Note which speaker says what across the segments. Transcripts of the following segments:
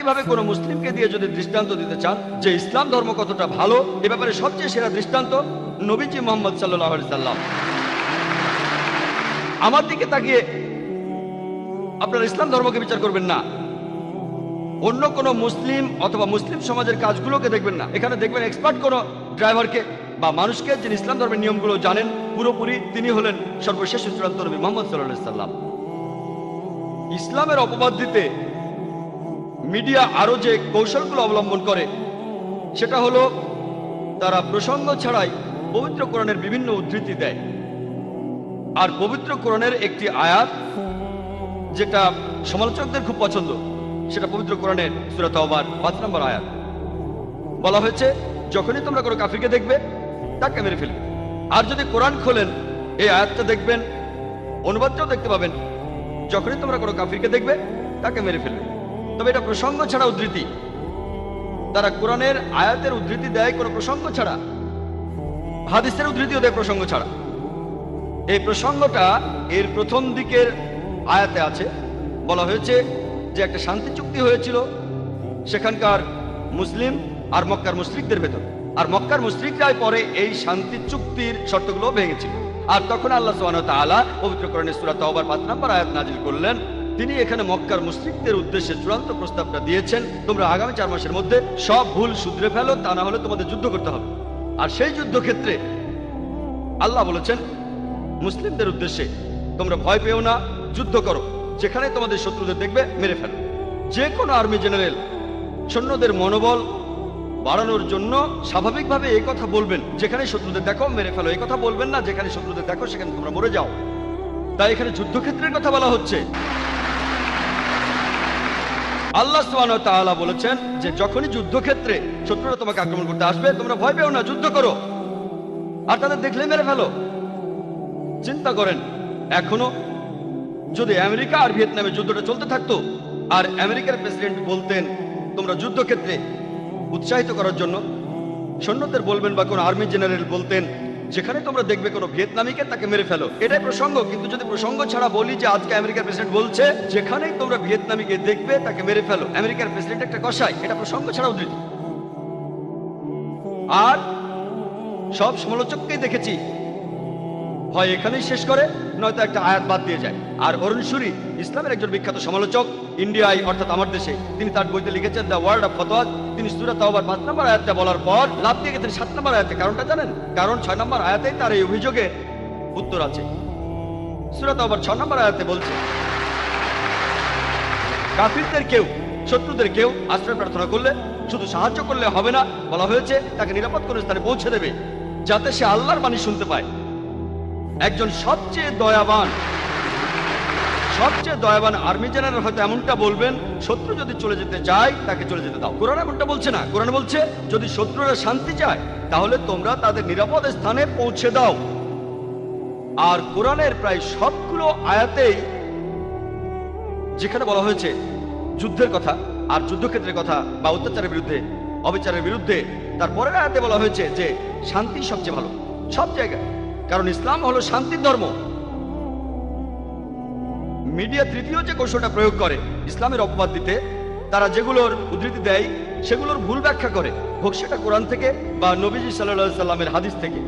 Speaker 1: এইভাবে কোনো মুসলিমকে দিয়ে যদি দৃষ্টান্ত দিতে চান যে ইসলাম ধর্ম কতটা ভালো, এ ব্যাপারে সবচেয়ে সেরা দৃষ্টান্ত নবীজি মোহাম্মদ সাল্লাল্লাহু আলাইহি সাল্লাম। আমার দিকে তাকিয়ে আপনারা ইসলাম ধর্মকে বিচার করবেন না, অন্য কোনো মুসলিম অথবা মুসলিম সমাজের কাজগুলোকে দেখবেন না। এখানে দেখবেন এক্সপার্ট কোনো ড্রাইভারকে বা মানুষকে, যিনি ইসলাম ধর্মের নিয়মগুলো জানেন পুরোপুরি, তিনি হলেন সর্বশেষ চূড়ান্ত নবী মুহাম্মদ সাল্লাল্লাহু আলাইহি সাল্লাম। ইসলামের অপবাদ দিতে মিডিয়া আরো যে কৌশলগুলো অবলম্বন করে সেটা হলো তারা প্রসঙ্গ ছাড়াই পবিত্র কোরআনের বিভিন্ন উদ্ধৃতি দেয়। আর পবিত্র কোরআনের একটি আয়াত যেটা সমালোচকদের খুব পছন্দ, সেটা পবিত্র কোরআনের সূরা তাওবার ৫ নম্বর আয়াত। বলা হয়েছে, যখনই তোমরা কোনো কাফিরকে দেখবে তাকে মেরে ফেলবে। আর যদি কোরআন খোলেন এই আয়াতটা দেখবেন, অনুবাদটাও দেখতে পাবেন, যখনই তোমরা কোনো কাফিরকে দেখবে তাকে মেরে ফেলবে। তবে এটা প্রসঙ্গ ছাড়া উদ্ধৃতি। তারা কোরআনের আয়াতের উদ্ধৃতি দেয় কোনো প্রসঙ্গ ছাড়া, হাদিসের উদ্ধৃতিও দেয় প্রসঙ্গ ছাড়া। এই প্রসঙ্গটা এর প্রথম দিকের আয়াতে আছে। বলা হয়েছে যে একটা শান্তি চুক্তি হয়েছিল সেখানকার মুসলিম আর মক্কার মুশরিকদের ভেতর, আর মক্কার মুশরিকরাই পরে এই শান্তি চুক্তির শর্তগুলো ভেঙেছিল। আর তখন আল্লাহ সুবহানাহু ওয়া তাআলা পবিত্র কোরআনের সূরা তাওবার ৫ নম্বর আয়াত নাজিল করলেন। তিনি এখানে মক্কার মুশরিকদের উদ্দেশ্যে চূড়ান্ত প্রস্তাবটা দিয়েছেন, তোমরা আগামী 4 মাসের মধ্যে সব ভুল শুধরে ফেলো, তা না হলে তোমাদের যুদ্ধ করতে হবে। আর সেই যুদ্ধক্ষেত্রে আল্লাহ বলেছেন মুসলিমদের উদ্দেশ্যে, তোমরা ভয় পেও না, যুদ্ধ করো, যেখানে তোমাদের শত্রুদের দেখবে মেরে ফেলো। যে কোনো আর্মি জেনারেল সৈন্যদের মনোবল বাড়ানোর জন্য স্বাভাবিকভাবে এই কথা বলবেন, যেখানে শত্রুদের দেখো মেরে ফেলো। এই কথা বলবেন না যেখানে শত্রুদের দেখো সেখানে তোমরা মরে যাও। তাই এখানে যুদ্ধক্ষেত্রের কথা বলা হচ্ছে। আল্লাহ সুবহানাহু ওয়া তাআলা বলেছেন যে যখনই যুদ্ধক্ষেত্রে শত্রুরা তোমাকে আক্রমণ করতে আসবে, তোমরা ভয় পেও না, যুদ্ধ করো, আর তাদের দেখলে মেরে ফেলো। চিন্তা করেন, এখনো যদি আমেরিকা আর ভিয়েতনামের যুদ্ধটা চলতে থাকতো আর আমেরিকার প্রেসিডেন্ট বলতেন তোমরা যুদ্ধক্ষেত্রে উৎসাহিত করার জন্য সৈন্যদের বলবেন, বা কোনো আর্মি জেনারেল বলতেন যেখানে তোমরা দেখবে কোনো ভিয়েতনামিকে তাকে মেরে ফেলো, এটাই প্রসঙ্গ। কিন্তু যদি প্রসঙ্গ ছাড়া বলি যে আজকে আমেরিকার প্রেসিডেন্ট বলছে যেখানেই তোমরা ভিয়েতনামিকে দেখবে তাকে মেরে ফেলো, আমেরিকার প্রেসিডেন্ট একটা কসাই, এটা প্রসঙ্গ ছাড়া উদ্ধৃতি। আর সব সমালোচককেই দেখেছি হয় এখানেই শেষ করে, নয়তো একটা আয়াত বাদ দিয়ে যায়। আর অরুণ সুরি, ইসলামের একজন বিখ্যাত সমালোচক, ইন্ডিয়ায় অর্থাৎ আমার দেশে, তিনি তার বইতে লিখেছেন দ্য ওয়ার্ল্ড অফ ফতোয়া। তিনি সূরা তাওবার ৫ নম্বর আয়াতটা বলার পর লাভ দিয়ে গেছেন ৭ নম্বর আয়াতে। কারণটা জানেন? কারণ ৬ নম্বর আয়াতেই তার এই অভিযোগে উত্তর আছে। সূরা তাওবার ৬ নম্বর আয়াতে বলছে, কাফিরদের কেউ, শত্রুদের কেউ আশ্রয় প্রার্থনা করলে শুধু সাহায্য করলে হবে না, বলা হয়েছে তাকে নিরাপদ কোনো স্থানে পৌঁছে দেবে যাতে সে আল্লাহর বাণী শুনতে পায়। একজন সবচেয়ে দয়াবান আর্মি জেনারেল হয়তো এমনটা বলবেন, শত্রু যদি চলে যেতে চায় তাকে চলে যেতে দাও। কোরআন এমনটা বলছে না। কোরআন বলছে যদি শত্রুরা শান্তি চায় তাহলে তোমরা তাদের নিরাপদ স্থানে পৌঁছে দাও। আর কোরআনের প্রায় সবগুলো আয়াতেই যেখানে বলা হয়েছে যুদ্ধের কথা আর যুদ্ধক্ষেত্রের কথা বা অত্যাচারের বিরুদ্ধে, অবিচারের বিরুদ্ধে, তারপরের আয়াতে বলা হয়েছে যে শান্তি সবচেয়ে ভালো সব জায়গায়, কারণ ইসলাম হলো শান্তির ধর্ম। মিডিয়া তৃতীয় যে কৌশলটা প্রয়োগ করে ইসলামের অপবাদ দিতে, তারা যেগুলোর উদ্ধৃতি দেয় সেগুলোর ভুল ব্যাখ্যা করে, হোক সেটা কোরআন থেকে বা নবীজি সাল্লাল্লাহু আলাইহি সাল্লামের হাদিস থেকে।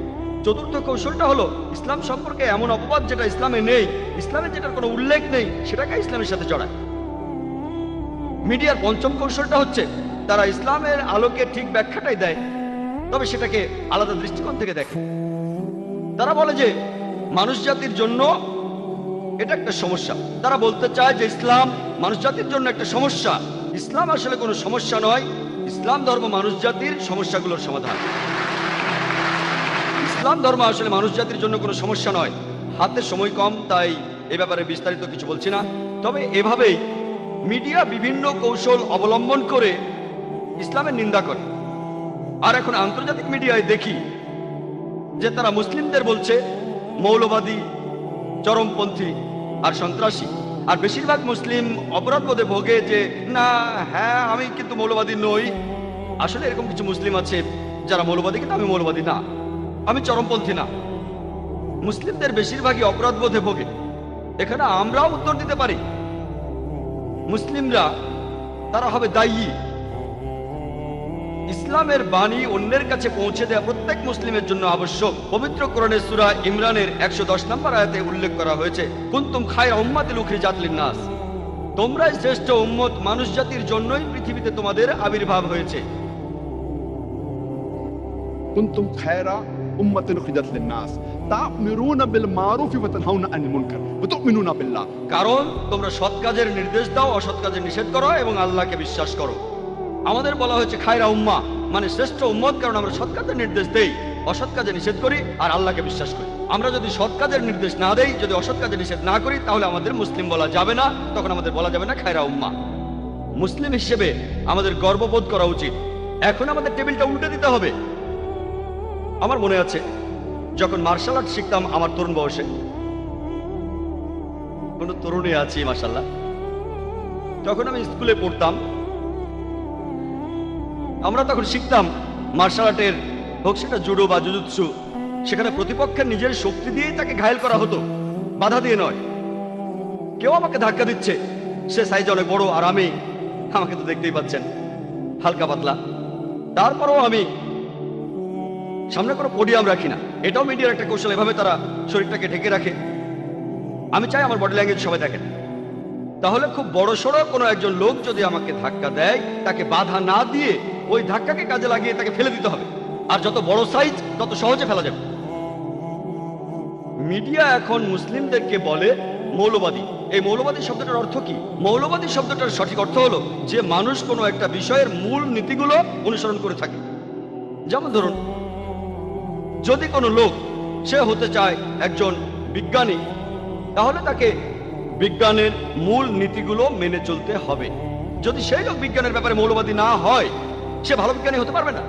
Speaker 1: চতুর্থ কৌশলটা হলো ইসলাম সম্পর্কে এমন অপবাদ যেটা ইসলামে নেই, ইসলামে যেটার কোনো উল্লেখ নেই, সেটাকে ইসলামের সাথে জড়ায়। মিডিয়ার পঞ্চম কৌশলটা হচ্ছে তারা ইসলামের আলোকে ঠিক ব্যাখ্যাটাই দেয়, তবে সেটাকে আলাদা দৃষ্টিকোণ থেকে দেখে। তারা বলে যে মানুষ জাতির জন্য এটা একটা সমস্যা। তারা বলতে চায় যে ইসলাম মানুষ জাতির জন্য একটা সমস্যা। ইসলাম আসলে কোনো সমস্যা নয়, ইসলাম ধর্ম মানুষ জাতির সমস্যাগুলোর সমাধান। ইসলাম ধর্ম আসলে মানুষ জাতির জন্য কোনো সমস্যা নয়। হাতে সময় কম, তাই এ ব্যাপারে বিস্তারিত কিছু বলছি না। তবে এভাবেই মিডিয়া বিভিন্ন কৌশল অবলম্বন করে ইসলামের নিন্দা করে। আর এখন আন্তর্জাতিক মিডিয়ায় দেখি যে তারা মুসলিমদের বলছে মৌলবাদী, চরমপন্থী আর সন্ত্রাসী। আর বেশিরভাগ মুসলিম অপরাধবোধে ভোগে যে না, হ্যাঁ আমি কিন্তু মৌলবাদী নই। আসলে এরকম কিছু মুসলিম আছে যারা মৌলবাদী, কিন্তু আমি মৌলবাদী না, আমি চরমপন্থী না। মুসলিমদের বেশিরভাগই অপরাধবোধে ভোগে। এখানে আমরাও উত্তর দিতে পারি। মুসলিমরা তারা হবে দায়ী। ইসলামের বাণী অন্যের কাছে পৌঁছে দেওয়া প্রত্যেক মুসলিমের জন্য আবশ্যক। পবিত্র কোরআনের সূরা ইমরানের 110 নম্বর আয়াতে উল্লেখ করা হয়েছে, কুনতুম খায়রা উম্মাতিন উখরিজাত লিন-নাস, তোমরাই শ্রেষ্ঠ উম্মত, মানুষ জাতির জন্যই পৃথিবীতে তোমাদের আবির্ভাব হয়েছে।
Speaker 2: কুনতুম খায়রা উম্মাতিন উখরিজাত লিন-নাস তা'মুরুনা বিল মারুফি ওয়া তানহাউনা আনিল মুনকার ওয়া তু'মিনুনা বিল্লাহ, কারণ
Speaker 1: তোমরা সৎ কাজের নির্দেশ দাও, অসৎ কাজের নিষেধ করো এবং আল্লাহকে বিশ্বাস করো। আমাদের বলা হয়েছে খায়রা উম্মাহ, মানে শ্রেষ্ঠ উম্মত, কারণ আমরা সৎ কাজের নির্দেশ দেই, অসৎ কাজে নিষেধ করি আর আল্লাহকে বিশ্বাস করি। আমরা যদি সৎ কাজের নির্দেশ না দেই, যদি অসৎ কাজে নিষেধ না করি, তাহলে আমাদের মুসলিম বলা যাবে না, তখন আমাদের বলা যাবে না খায়রা উম্মাহ। মুসলিম হিসেবে আমাদের গর্ববোধ করা উচিত। এখন আমাদের টেবিলটা উল্টে দিতে হবে। আমার মনে আছে যখন মার্শাল আর্ট শিখতাম আমার তরুণ বয়সে, কোনো তরুণী আছি মাশাআল্লাহ, যখন আমি স্কুলে পড়তাম আমরা তখন শিখতাম মার্শাল আর্টের, হোক সেটা জুডো বা জুজুৎসু, সেখানে প্রতিপক্ষের নিজের শক্তি দিয়েই তাকে ঘায়েল করা হতো, বাধা দিয়ে নয়। কেউ আমাকে ধাক্কা দিচ্ছে, সে সাইজ অনেক বড় আর আমাকে তো দেখতেই পাচ্ছেন হালকা পাতলা, তারপরেও আমি সামনে কোনো পোডিয়াম রাখি না। এটাও মিডিয়ার একটা কৌশল, এভাবে তারা শরীরটাকে ঢেকে রাখে। আমি চাই আমার বডি ল্যাঙ্গুয়েজ সবাই দেখেন। তাহলে খুব বড় সড়ো কোনো একজন লোক যদি আমাকে ধাক্কা দেয়, তাকে বাধা না দিয়ে ওই ধাক্কাকে কাজে লাগিয়ে তাকে ফেলে দিতে হবে। আর যত বড় সাইজ তত সহজে ফেলা যাবে। মিডিয়া এখন মুসলিমদেরকে বলে মৌলবাদী। এই মৌলবাদী শব্দটার অর্থ কি? মৌলবাদী শব্দটার সঠিক অর্থ হলো যে মানুষ কোনো একটা বিষয়ের মূল নীতিগুলো অনুসরণ করে থাকে। যেমন ধরুন, যদি কোনো লোক সে হতে চায় একজন বিজ্ঞানী, তাহলে তাকে বিজ্ঞানের মূল নীতিগুলো মেনে চলতে হবে। যদি সেই লোক বিজ্ঞানের ব্যাপারে মৌলবাদী না হয়, সে ভালো বিজ্ঞানী হতে পারবে না।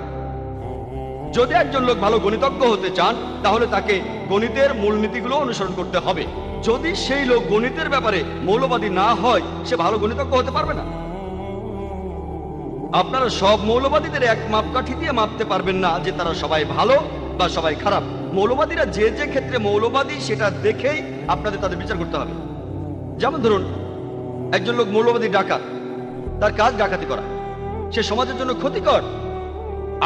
Speaker 1: যদি একজন লোক ভালো গণিতজ্ঞ হতে চান, তাহলে তাকে গণিতের মূলনীতিগুলো অনুসরণ করতে হবে। যদি সেই লোক গণিতের ব্যাপারে মৌলবাদী না হয়, সে ভালো গণিতজ্ঞ হতে পারবে না। আপনারা সব মৌলবাদীদের এক মাপকাঠি দিয়ে মাপতে পারবেন না যে তারা সবাই ভালো বা সবাই খারাপ। মৌলবাদীরা যে যে ক্ষেত্রে মৌলবাদী সেটা দেখেই আপনাদের তাদের বিচার করতে হবে। যেমন ধরুন, একজন লোক মৌলবাদী ডাকাত, তার কাজ ডাকাতি করা, সে সমাজের জন্য ক্ষতিকর।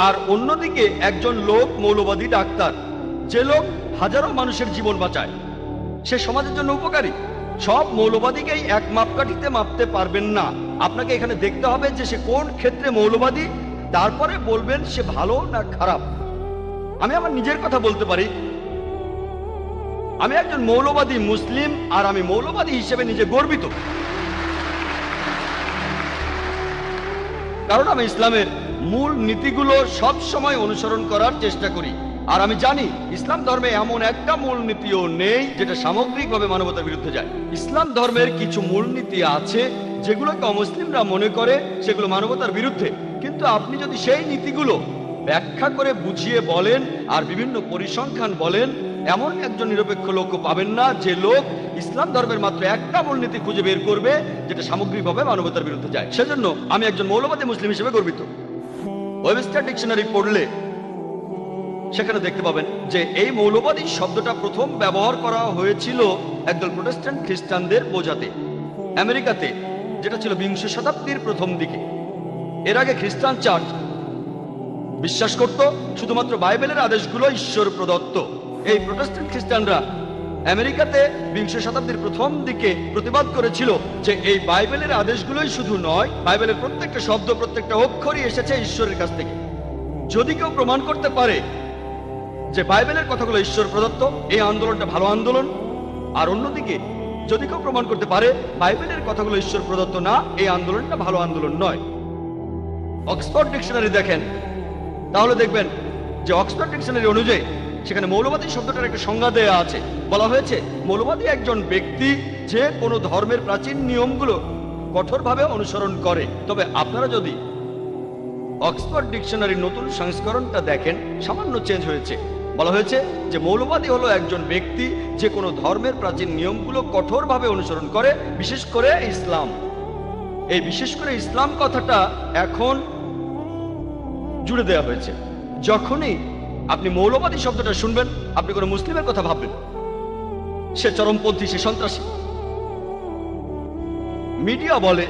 Speaker 1: আর অন্যদিকে একজন লোক মৌলবাদী ডাক্তার, যে লোক হাজারো মানুষের জীবন বাঁচায়, সে সমাজের জন্য উপকারী। সব মৌলবাদীকেই এক মাপকাঠিতে মাপতে পারবেন না। আপনাকে এখানে দেখতে হবে যে সে কোন ক্ষেত্রে মৌলবাদী, তারপরে বলবেন সে ভালো না খারাপ। আমি আমার নিজের কথা বলতে পারি, আমি একজন মৌলবাদী মুসলিম, আর আমি মৌলবাদী হিসেবে নিজে গর্বিত, কারণ আমি ইসলামের মূল নীতিগুলো সব সময় অনুসরণ করার চেষ্টা করি। আর আমি জানি ইসলাম ধর্মে এমন একটা মূলনীতিও নেই যেটা সামগ্রিকভাবে মানবতার বিরুদ্ধে যায়। ইসলাম ধর্মের কিছু মূলনীতি আছে যেগুলোকে অমুসলিমরা মনে করে সেগুলো মানবতার বিরুদ্ধে, কিন্তু আপনি যদি সেই নীতিগুলো ব্যাখ্যা করে বুঝিয়ে বলেন আর বিভিন্ন পরিসংখ্যান বলেন, এমন একজন নিরপেক্ষ লোকও পাবেন না যে লোক ইসলাম ধর্মের মাত্র একটা মূলনীতি খুঁজে বের করবে যেটা সামগ্রিকভাবে মানবতার বিরুদ্ধে যায়। সেজন্য আমি একজন মৌলবাদী মুসলিম হিসেবে গর্বিত। ওয়েবস্টার ডিকশনারি পড়লে সেখানে দেখতে পাবেন যে এই মৌলবাদী শব্দটা প্রথম ব্যবহার করা হয়েছিল একদল প্রোটেস্ট্যান্ট খ্রিস্টানদের বোঝাতে আমেরিকাতে, যেটা ছিল বিংশ শতাব্দীর প্রথম দিকে। এর আগে খ্রিস্টান চার্চ বিশ্বাস করত শুধুমাত্র বাইবেলের আদেশগুলো ঈশ্বর প্রদত্ত। এই প্রোটেস্ট্যান্ট খ্রিস্টানরা আমেরিকাতে বিংশ শতাব্দীর প্রথম দিকে প্রতিবাদ করেছিল যে এই বাইবেলের আদেশগুলোই শুধু নয়, বাইবেলের প্রত্যেকটা শব্দ, প্রত্যেকটা অক্ষরই এসেছে ঈশ্বরের কাছ থেকে। যদি কেউ প্রমাণ করতে পারে যে বাইবেলের কথাগুলো ঈশ্বর প্রদত্ত, এই আন্দোলনটা ভালো আন্দোলন। আর অন্যদিকে যদি কেউ প্রমাণ করতে পারে বাইবেলের কথাগুলো ঈশ্বর প্রদত্ত না, এই আন্দোলনটা ভালো আন্দোলন নয়। অক্সফোর্ড ডিকশনারি দেখেন, তাহলে দেখবেন যে অক্সফোর্ড ডিকশনারি অনুযায়ী সেখানে মৌলবাদী শব্দটার একটা সংজ্ঞা দেয়া আছে। বলা হয়েছে মৌলবাদী একজন ব্যক্তি যে কোনো ধর্মের প্রাচীন নিয়মগুলো কঠোরভাবে অনুসরণ করে। তবে আপনারা যদি অক্সফোর্ড ডিকশনারির নতুন সংস্করণটা দেখেন, সামান্য চেঞ্জ হয়েছে। বলা হয়েছে যে মৌলবাদী হলো একজন ব্যক্তি যে কোনো ধর্মের প্রাচীন নিয়মগুলো কঠোরভাবে অনুসরণ করে, বিশেষ করে ইসলাম। এই বিশেষ করে ইসলাম কথাটা এখন জুড়ে দেওয়া হয়েছে। যখনই আপনি মৌলবাদী শব্দটা শুনবেন, আপনি কোনো মুসলিমের কথা ভাববেন সে চরমপন্থী, সে সন্ত্রাসী। মিডিয়া বলে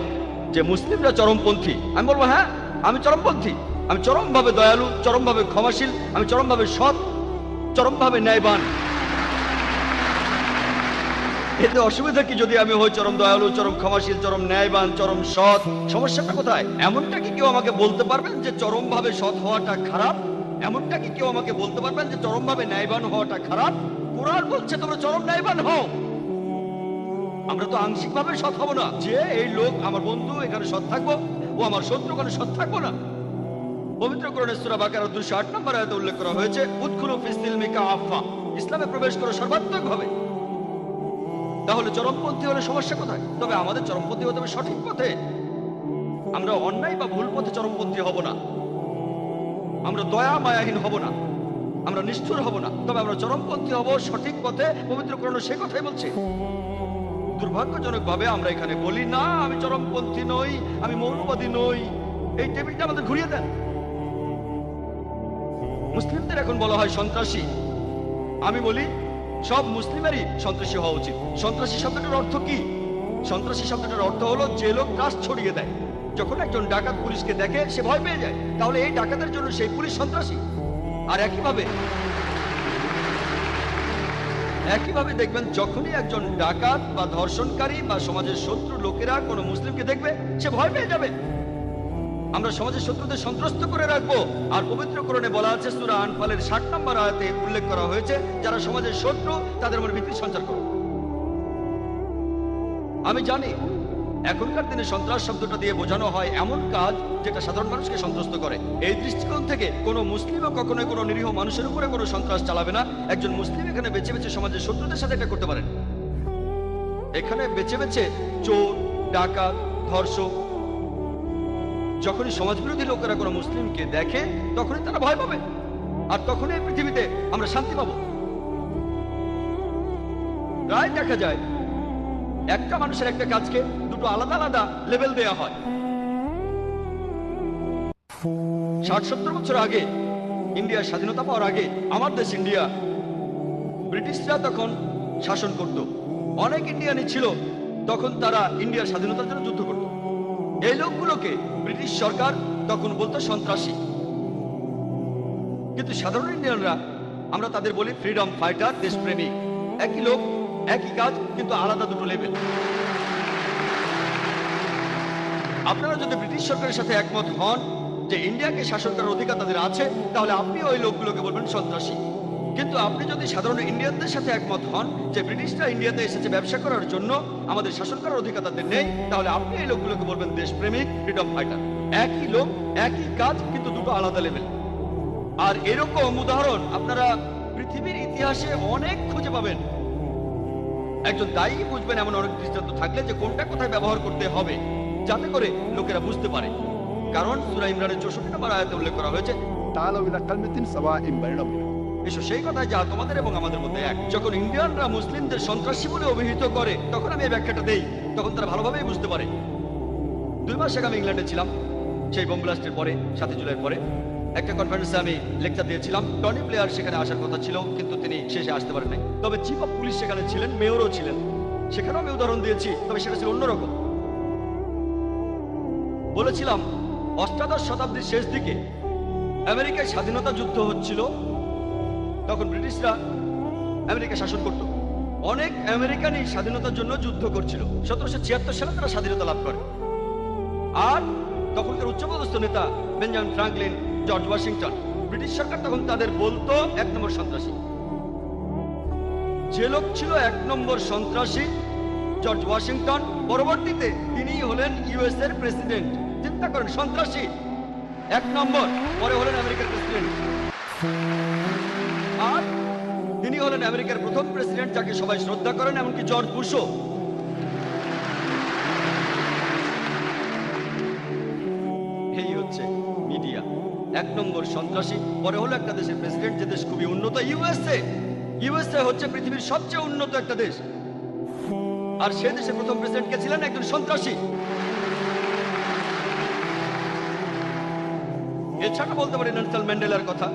Speaker 1: যে মুসলিমরা চরমপন্থী, আমি বলবো হ্যাঁ আমি চরমপন্থী, আমি চরমভাবে দয়ালু, চরমভাবে ক্ষমাশীল, আমি চরমভাবে সৎ, চরমভাবে ন্যায়বান। এতে অসুবিধা কি যদি আমি হই চরম দয়ালু, চরম ক্ষমাশীল, চরম ন্যায়বান, চরম সৎ? সমস্যাটা কোথায়? এমনটা কি কেউ আমাকে বলতে পারবেন যে চরমভাবে সৎ হওয়াটা খারাপ? এমনটা কি কেউ আমাকে বলতে পারবেন যে চরমভাবে ন্যায়বান হওয়াটা খারাপ? কোরআন বলছে তোমরা চরম ন্যায়বান হও। আমরা তো আংশিক ভাবে সৎ হব না যে এই লোক আমার বন্ধু এখানে সৎ থাকবো, ও আমার শত্রু ওখানে সৎ থাকবো না। পবিত্র কোরআনে সূরা বাকারা 208 নম্বর আয়াতে উল্লেখ করা হয়েছে উদখুলু ফিস সিলমি কাফা, ইসলামে প্রবেশ করো সর্বাত্মকভাবে। তাহলে চরমপন্থী হলে সমস্যা কোথায়? তবে আমাদের চরমপন্থী হতে হবে সঠিক পথে। আমরা অন্যায় বা ভুল পথে চরমপন্থী হব না, আমরা দয়া মায়াহীন হব না, আমরা নিষ্ঠুর হব না, তবে আমরা চরমপন্থী হব সঠিক পথে। পবিত্র কোরআন সে কথাই বলছে। দুর্ভাগ্যজনক ভাবে আমরা এখানে বলি না আমি চরমপন্থী নই, আমি মৌলবাদী নই। এই টেবিলটা আমাদের ঘুরিয়ে দেন। মুসলিমদের এখন বলা হয় সন্ত্রাসী। আমি বলি সব মুসলিমেরই সন্ত্রাসী হওয়া উচিত। সন্ত্রাসী শব্দটার অর্থ কি? সন্ত্রাসী শব্দটার অর্থ হলো যে লোক ট্রাস্ট ছড়িয়ে দেয়। যখন একজন ডাকাত পুলিশকে দেখে সে ভয় পেয়ে যায়, তাহলে এই ডাকাতের জন্য সেই পুলিশ সন্ত্রাসী। আর একইভাবে দেখবেন যখনই একজন ডাকাত বা ধর্ষণকারী বা সমাজের শত্রু লোকেরা কোনো মুসলিমকে দেখবে সে ভয় পেয়ে যাবে। আমরা সমাজের শত্রুদের সন্ত্রস্ত করে রাখবো। আর পবিত্র কোরআনে বলা আছে সূরা আনফালের 60 নম্বর আয়াতে উল্লেখ করা হয়েছে যারা সমাজের শত্রু তাদের মনে ভীতি সঞ্চার করো। আমি জানি এখনকার দিনে সন্ত্রাস শব্দটা দিয়ে বোঝানো হয় এমন কাজ যেটা সাধারণ মানুষকে সন্ত্রস্ত করে। এই দৃষ্টিকোণ থেকে কোনো মুসলিমও কখনোই কোনো নিরীহ মানুষের উপরে কোনো সন্ত্রাস চালাবে না। একজন মুসলিম এখানে বেছে বেছে সমাজের শত্রুদের সাথে এটা করতে পারেন। এখানে বেছে বেছে চোর, ডাকাত, ধর্ষক, যখনই সমাজবিরোধী লোকেরা কোনো মুসলিমকে দেখে তখনই তারা ভয় পাবে, আর তখনই পৃথিবীতে আমরা শান্তি পাবো। প্রায় দেখা যায় একটা মানুষের একটা কাজকে দুটো আলাদা আলাদা লেভেল দেয়া হয়। 60-70 বছর আগে ইন্ডিয়ার স্বাধীনতা পাওয়ার আগে আমার দেশ ইন্ডিয়া, ব্রিটিশরা তখন শাসন করত। অনেক ইন্ডিয়ানই ছিল তখন, তারা ইন্ডিয়ার স্বাধীনতার জন্য যুদ্ধ করত। এই লোকগুলোকে ব্রিটিশ সরকার তখন বলতো সন্ত্রাসী। কিন্তু সাধারণ ইন্ডিয়ানরা আমরা তাদের বলি ফ্রিডম ফাইটার, দেশপ্রেমিক। একই লোক, একই কাজ, কিন্তু আলাদা দুটো লেভেল। আপনারা যদি ব্রিটিশ সরকারের সাথে একমত হন যে ইন্ডিয়াকে শাসন করার অধিকার তাদের আছে, তাহলে আপনি ওই লোকগুলোকে বলবেন সন্ত্রাসী। কিন্তু আপনি যদি সাধারণ ইন্ডিয়ানদের সাথে একমত হন যে ব্রিটিশরা ইন্ডিয়াতে এসেছে ব্যবসা করার জন্য, আমাদের শাসন করার অধিকার তাদের নেই, তাহলে আপনি এই লোকগুলোকে বলবেন দেশপ্রেমিক, ফ্রিডম ফাইটার। একই লোক, একই কাজ, কিন্তু দুটো আলাদা লেভেল। আর এরকম উদাহরণ আপনারা পৃথিবীর ইতিহাসে অনেক খুঁজে পাবেন। একজন দায়ী বুঝবেন এমন অনেক দৃষ্টান্ত থাকলে যে কোনটা কোথায় ব্যবহার করতে হবে, যাতে করে লোকেরা বুঝতে পারে। কারণ সূরা ইমরানের 64 নম্বর আয়াতে উল্লেখ করা হয়েছে
Speaker 2: তাআলাউ ইলা কালিমাতিন সাওয়াইন বাইনা ওয়া বাইনাকুম,
Speaker 1: এসো সেই কথায় যা তোমাদের এবং আমাদের মধ্যে এক। যখন ইন্ডিয়ানরা মুসলিমদের সন্ত্রাসী বলে অভিহিত করে তখন আমি এই ব্যাখ্যাটা দেই, তখন তারা ভালোভাবেই বুঝতে পারে। 2 মাস আগে আমি ইংল্যান্ডে ছিলাম, সেই বোম ব্লাস্টের পরে, 7 জুলাইয়ের পরে। একটা কনফারেন্সে আমি লেকচার দিয়েছিলাম। টনি প্লেয়ার সেখানে আসার কথা ছিল, কিন্তু তিনি শেষে আসতে পারেন নাই। তবে চিফ অফ পুলিশ সেখানে ছিলেন, মেয়রও ছিলেন। সেখানেও আমি উদাহরণ দিয়েছি, তবে সেটা ছিল অন্যরকম। বলেছিলাম অষ্টাদশ শতাব্দীর শেষ দিকে আমেরিকায় স্বাধীনতা যুদ্ধ হচ্ছিল। তখন ব্রিটিশরা আমেরিকা শাসন করত। অনেক আমেরিকানই স্বাধীনতার জন্য যুদ্ধ করছিল। 1776 সালে তারা স্বাধীনতা লাভ করে। আর তখনকার উচ্চপদস্থ নেতা Benjamin Franklin, George Washington, British সরকার তখন তাদের বলতো 1 নম্বর সন্ত্রাসী। যে লোক ছিল 1 নম্বর সন্ত্রাসী, জর্জ ওয়াশিংটন, পরবর্তীতে তিনি হলেন ইউএস এর প্রেসিডেন্ট। চিন্তা করেন, সন্ত্রাসী 1 নম্বর, পরে হলেন আমেরিকার প্রেসিডেন্ট। আর তিনি হলেন আমেরিকার প্রথম প্রেসিডেন্ট যাকে সবাই শ্রদ্ধা করেন, এমনকি জর্জ বুশও। এই হচ্ছে মিডিয়া। 1 নম্বর সন্ত্রাসী, পরে হলো একটা দেশের প্রেসিডেন্ট, যে দেশ খুবই উন্নত, ইউএসএ। ইউএসএ হচ্ছে পৃথিবীর সবচেয়ে উন্নত একটা দেশ। আর সে দেশের প্রথম প্রেসিডেন্ট কে ছিলেন? একজন সন্ত্রাসী। এছাড়া বলতে পারি নেলসন ম্যান্ডেলার কথা।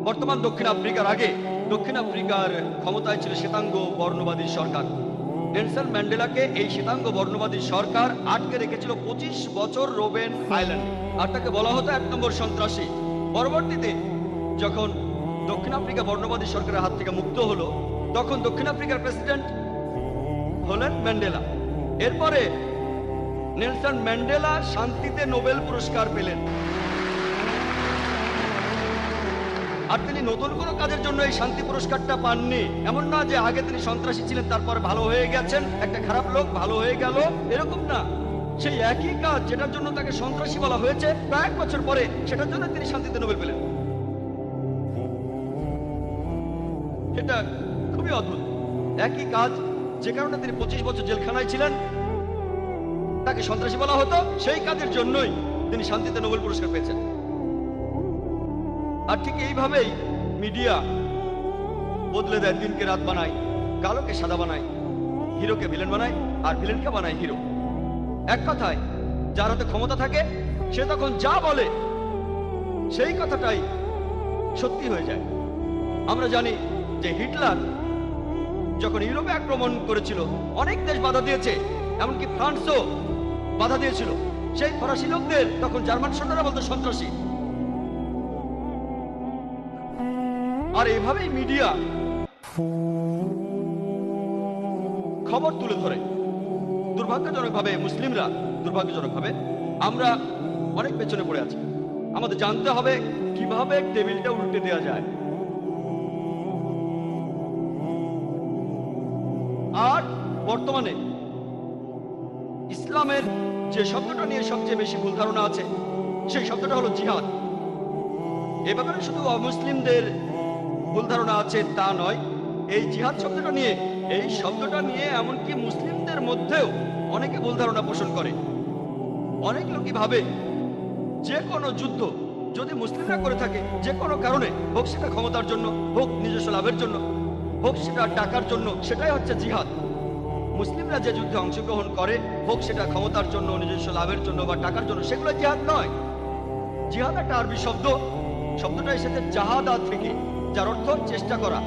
Speaker 1: বর্তমান দক্ষিণ আফ্রিকার আগে দক্ষিণ আফ্রিকার ক্ষমতায় ছিল শ্বেতাঙ্গ বর্ণবাদী সরকার। নেলসন ম্যান্ডেলাকে এই শ্বেতাঙ্গ বর্ণবাদী সরকার আটকে রেখেছিল 25 বছর রোবেন আইল্যান্ডে, আর তাকে বলা হতো 1 নম্বর সন্ত্রাসী। পরবর্তীতে যখন দক্ষিণ আফ্রিকা বর্ণবাদী সরকারের হাত থেকে মুক্ত হলো, তখন দক্ষিণ আফ্রিকার প্রেসিডেন্ট হলেন ম্যান্ডেলা। এরপরে নেলসন ম্যান্ডেলা শান্তিতে নোবেল পুরস্কার পেলেন। আর তিনি নতুন কোনো কাজের জন্য এই শান্তি পুরস্কারটা পাননি। এমন না যে আগে তিনি সন্ত্রাসী ছিলেন তারপর ভালো হয়ে গেছেন, একটা খারাপ লোক ভালো হয়ে গেল, এরকম না। সেই একই কাজ যেটার জন্য তাকে সন্ত্রাসী বলা হয়েছে, কয়েক বছর পরে সেটার জন্য তিনি শান্তিতে নোবেল পেলেন। এটা খুবই অদ্ভুত। একই কাজ, যে কারণে তিনি 25 বছর জেলখানায় ছিলেন, তাকে সন্ত্রাসী বলা হতো, সেই কাজের জন্যই তিনি শান্তিতে নোবেল পুরস্কার পেয়েছেন। আর ঠিক এইভাবেই মিডিয়া বদলে দেয়, দিনকে রাত বানায়, কালোকে সাদা বানায়, হিরোকে ভিলেন বানায়, আর ভিলেনকে বানায় হিরো। এক কথায়, যার হাতে ক্ষমতা থাকে সে তখন যা বলে সেই কথাটাই সত্যি হয়ে যায়। আমরা জানি যে হিটলার যখন ইউরোপে আক্রমণ করেছিল, অনেক দেশ বাধা দিয়েছে, এমনকি ফ্রান্সও বাধা দিয়েছিল। সেই ফরাসি লোকদের তখন জার্মান সৈন্যরা বলতো সন্ত্রাসী। আর এভাবেই মিডিয়া খবর তুলে ধরে। দুর্ভাগ্যজনকভাবে মুসলিমরা, দুর্ভাগ্যজনকভাবে আমরা অনেক পেছনে পড়ে আছি। আমাদের জানতে হবে কিভাবে টেবিলটা উল্টে দেওয়া যায়। আর বর্তমানে ইসলামের যে শব্দটা নিয়ে সবচেয়ে বেশি ভুল ধারণা আছে, সেই শব্দটা হলো জিহাদ। এ ব্যাপারে শুধু অমুসলিমদের ভুল ধারণা আছে তা নয়, এই জিহাদ শব্দটা নিয়ে, এই শব্দটা নিয়ে এমনকি মুসলিমদের মধ্যেও অনেকে ভুল ধারণা পোষণ করে। অনেক লোকই ভাবে যে কোনো যুদ্ধ যদি মুসলিমরা করে থাকে, যে কোনো কারণে হোক, সেটা ক্ষমতার জন্য হোক, নিজস্ব লাভের জন্য হোক, সেটা টাকার জন্য, সেটাই হচ্ছে জিহাদ। মুসলিমরা যে যুদ্ধে অংশগ্রহণ করে, হোক সেটা ক্ষমতার জন্য, নিজস্ব লাভের জন্য বা টাকার জন্য, সেগুলো জিহাদ নয়। জিহাদ একটা আরবি শব্দ, শব্দটা এসেছে জাহাদা থেকে, যার অর্থ চেষ্টা করা,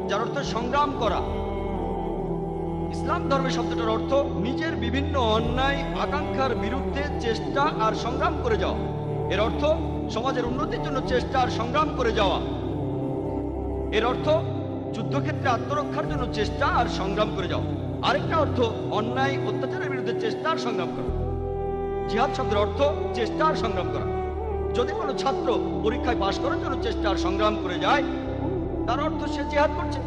Speaker 1: যার অর্থ সংগ্রাম করা। ইসলাম ধর্মের শব্দটার অর্থ নিজের বিভিন্ন অন্যায় আকাঙ্ক্ষার বিরুদ্ধে চেষ্টা আর সংগ্রাম করে যাওয়া। এর অর্থ সমাজের উন্নতির জন্য চেষ্টা আর সংগ্রাম করে যাওয়া। এর অর্থ যুদ্ধক্ষেত্রে আত্মরক্ষার জন্য চেষ্টা আর সংগ্রাম করে যাওয়া। আরেকটা অর্থ অন্যায় অত্যাচারের বিরুদ্ধে চেষ্টা আর সংগ্রাম করা। জিহাদ শব্দের অর্থ চেষ্টা আর সংগ্রাম করা। যদি কোনো ছাত্র পরীক্ষায় পাশ করার জন্য চেষ্টা আর সংগ্রাম করে যায়, তার অর্থ সে জিহাদ করছে।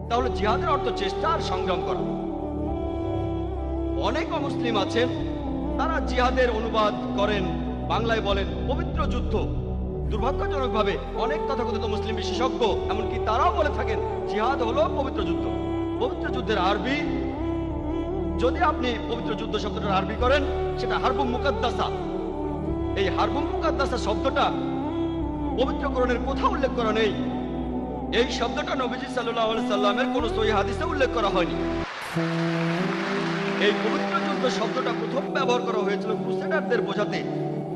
Speaker 1: তাহলে জিহাদের অর্থ চেষ্টা আর সংগ্রাম করা। অনেক অমুসলিম আছেন, তারা জিহাদের অনুবাদ করেন, বাংলায় বলেন পবিত্র যুদ্ধ। দুর্ভাগ্যজনকভাবে অনেক তথাকথিত মুসলিম বিশেষজ্ঞ এমনকি তারাও বলে থাকেন জিহাদ হলো পবিত্র যুদ্ধ। পবিত্র যুদ্ধের আরবি, যদি আপনি পবিত্র যুদ্ধ শব্দটার আরবি করেন, সেটা হারবুম মুকাদ্দাসা। এই হারবুম মুকাদ্দাসা শব্দটা পবিত্র কোরআনের কোথাও উল্লেখ করা নেই। এই শব্দটা নবীজি সাল্লাল্লাহু আলাইহি সাল্লামের কোন সহিহ হাদিসে উল্লেখ করা হয়নি। এই পবিত্র যুদ্ধ শব্দটা প্রথম ব্যবহার করা হয়েছিল ক্রুসেডারদের বোঝাতে,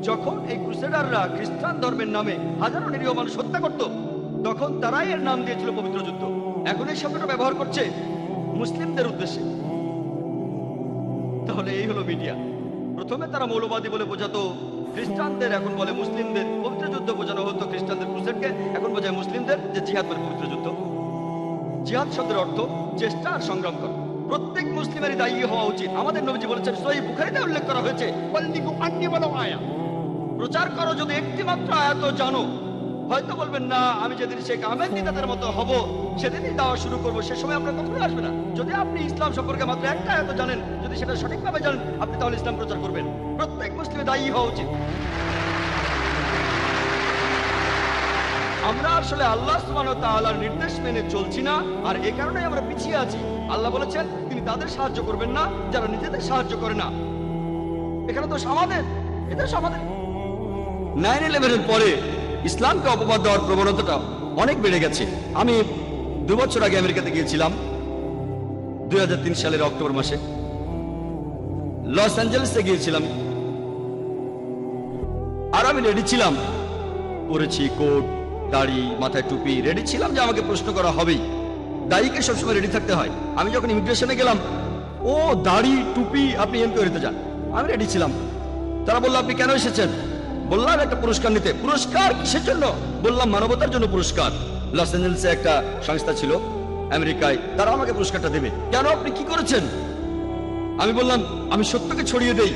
Speaker 1: যখন এই ক্রুসেডাররা খ্রিস্টান ধর্মের নামে হাজারো নিরীহ মানুষ হত্যা করত, তখন তারাই এর নাম দিয়েছিল পবিত্র যুদ্ধ। এখন এই শব্দটা ব্যবহার করছে মুসলিমদের উদ্দেশ্যে। তাহলে এই হলো মিডিয়া। প্রথমে তারা মৌলবাদী বলে বোঝাতো খ্রিস্টানদের, এখন বলে মুসলিমদের। পবিত্র যুদ্ধ বোঝানো হতো খ্রিস্টানদের ক্রুসেডকে, এখন বোঝায় মুসলিমদের যে জিহাদ মানে পবিত্র যুদ্ধ। জিহাদ শব্দের অর্থ চেষ্টা আর সংগ্রাম করা। প্রত্যেক মুসলিমেরই দায়ী হওয়া উচিত। আমাদের নবীজি বলেছেন, সহিহ বুখারীতে উল্লেখ করা হয়েছে, বল্লিগু আন্নি ওয়ালাউ আয়া। প্রচার করো যদি একটি মাত্র আয়াত জানো। হয়তো বলবেন না, আমি যেদিন শেখ আহমেদ দিদাদের মতো হব সেদিনই দাওয়া শুরু করবো, সে সময় আপনার কখনোই আসবে না। যদি আপনি ইসলাম সম্পর্কে মাত্র একটা আয়াত জানেন, যদি সেটা সঠিকভাবে জানেন, আপনি তাহলে ইসলাম প্রচার করবেন। প্রত্যেক মুসলিমের দায়ী হওয়া উচিত। আমরা আসলে আল্লাহ সুবহানাহু ওয়া তাআলার নির্দেশ মেনে চলছি না, আর এই কারণেই আমরা পিছিয়ে আছি। আল্লাহ বলেছেন তিনি তাদের সাহায্য করবেন না যারা নিজেদের সাহায্য করে না। এখানে তো আমাদের, এটা আমাদের। 9/11-এর পরে ইসলামকে অপবাদ দেওয়ার প্রবণতাটা অনেক বেড়ে গেছে। আমি 2 বছর আগে আমেরিকাতে গিয়েছিলাম, 2003 সালের অক্টোবর মাসে লস অ্যাঞ্জেলেসে গিয়েছিলাম। আর আমি রেডি ছিলাম, পরেছি কোট, দাড়ি, মাথায় টুপি, রেডি ছিলাম যে আমাকে প্রশ্ন করা হবেই। দায়ীকে সবসময় রেডি থাকতে হয়। আমি যখন ইমিগ্রেশনে গেলাম, ও দাড়ি টুপি, আপনি এনকোয়ারিতে যান। আমি রেডি ছিলাম। তারা বললো আপনি কেন এসেছেন? বললাম একটা পুরস্কার নিতে। পুরস্কার কিসের জন্য? বললাম মানবতার জন্য পুরস্কার। লস অ্যাঞ্জেলেসে একটা সংস্থা ছিল আমেরিকায়, তারা আমাকে পুরস্কারটা দেবে। কেন, আপনি কি করেছেন? আমি বললাম আমি সত্যকে ছড়িয়ে দেই।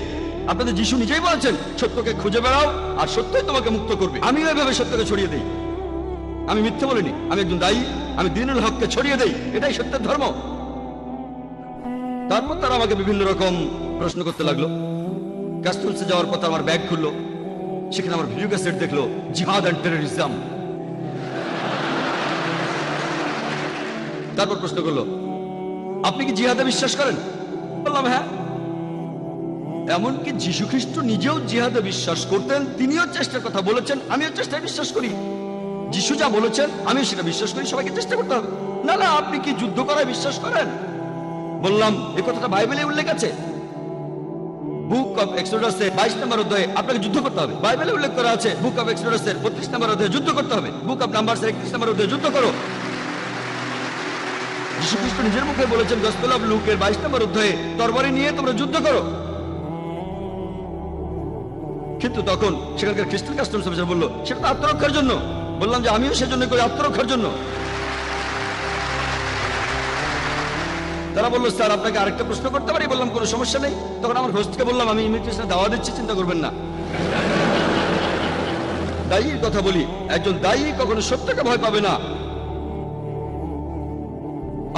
Speaker 1: আপনাদের যিশু নিজেই বলেছেন সত্যকে খুঁজে বেড়াও আর সত্যই তোমাকে মুক্ত করবে। আমি ওইভাবে সত্যকে ছড়িয়ে দেই। আমি মিথ্যে বলিনি, আমি একজন দায়ী। আমি দ্বীনুল হককে ছড়িয়ে দেই, এটাই সত্যের ধর্ম। তারপর তারা আমাকে বিভিন্ন রকম প্রশ্ন করতে লাগলো। কাস্টমসে যাওয়ার পথে আমার ব্যাগ খুললো, সেখানে আমার ভিডিও ক্যাসেট দেখলো, জিহাদ অ্যান্ড টেররিজম। তারপর প্রশ্ন করলো আপনি কি জিহাদে বিশ্বাস করেন? বললাম হ্যাঁ। এমনকি যীশু খ্রিস্ট নিজেও জিহাদে বিশ্বাস করতেন, তিনিও চেষ্টার কথা বলেছেন, আমিও চেষ্টায় বিশ্বাস করি। যিশু যা বলেছেন আমিও সেটা বিশ্বাস করি, সবাইকে চেষ্টা করতে হবে। না না, আপনি কি যুদ্ধ করায় বিশ্বাস করেন? বললাম এই কথাটা বাইবেলে উল্লেখ আছে, বুক অফ এক্সোডাসের 22 নম্বর অধ্যায়ে আপনাকে যুদ্ধ করতে হবে। বাইবেলে উল্লেখ করা আছে বুক অফ এক্সোডাসের 32 নম্বর অধ্যায়ে যুদ্ধ করতে হবে। বুক অফ নাম্বারসের 31 নম্বর অধ্যায়ে যুদ্ধ করো। যীশু খ্রিস্ট নিজের মুখে বলেছেন গসপেল অফ লুকের 22 নম্বর অধ্যায়ে তরবারি নিয়ে তোমরা যুদ্ধ করো। কিন্তু তখন সেখানকার খ্রিস্টান কাস্টমস অফিসার বলল সেটা তো আত্মরক্ষার জন্য। বললাম যে আমিও সেজন্য করি, আত্মরক্ষার জন্য। তারা বললো স্যার আপনাকে আরেকটা প্রশ্ন করতে পারি? বললাম কোনো সমস্যা নেই। তখন আমার হোস্টকে বললাম আমি ইমিগ্রেশনে দাওয়া দিচ্ছি, চিন্তা করবেন না। দায়ীর কথা বলি, একজন দায়ী কখনো সত্যকে ভয় পাবে না।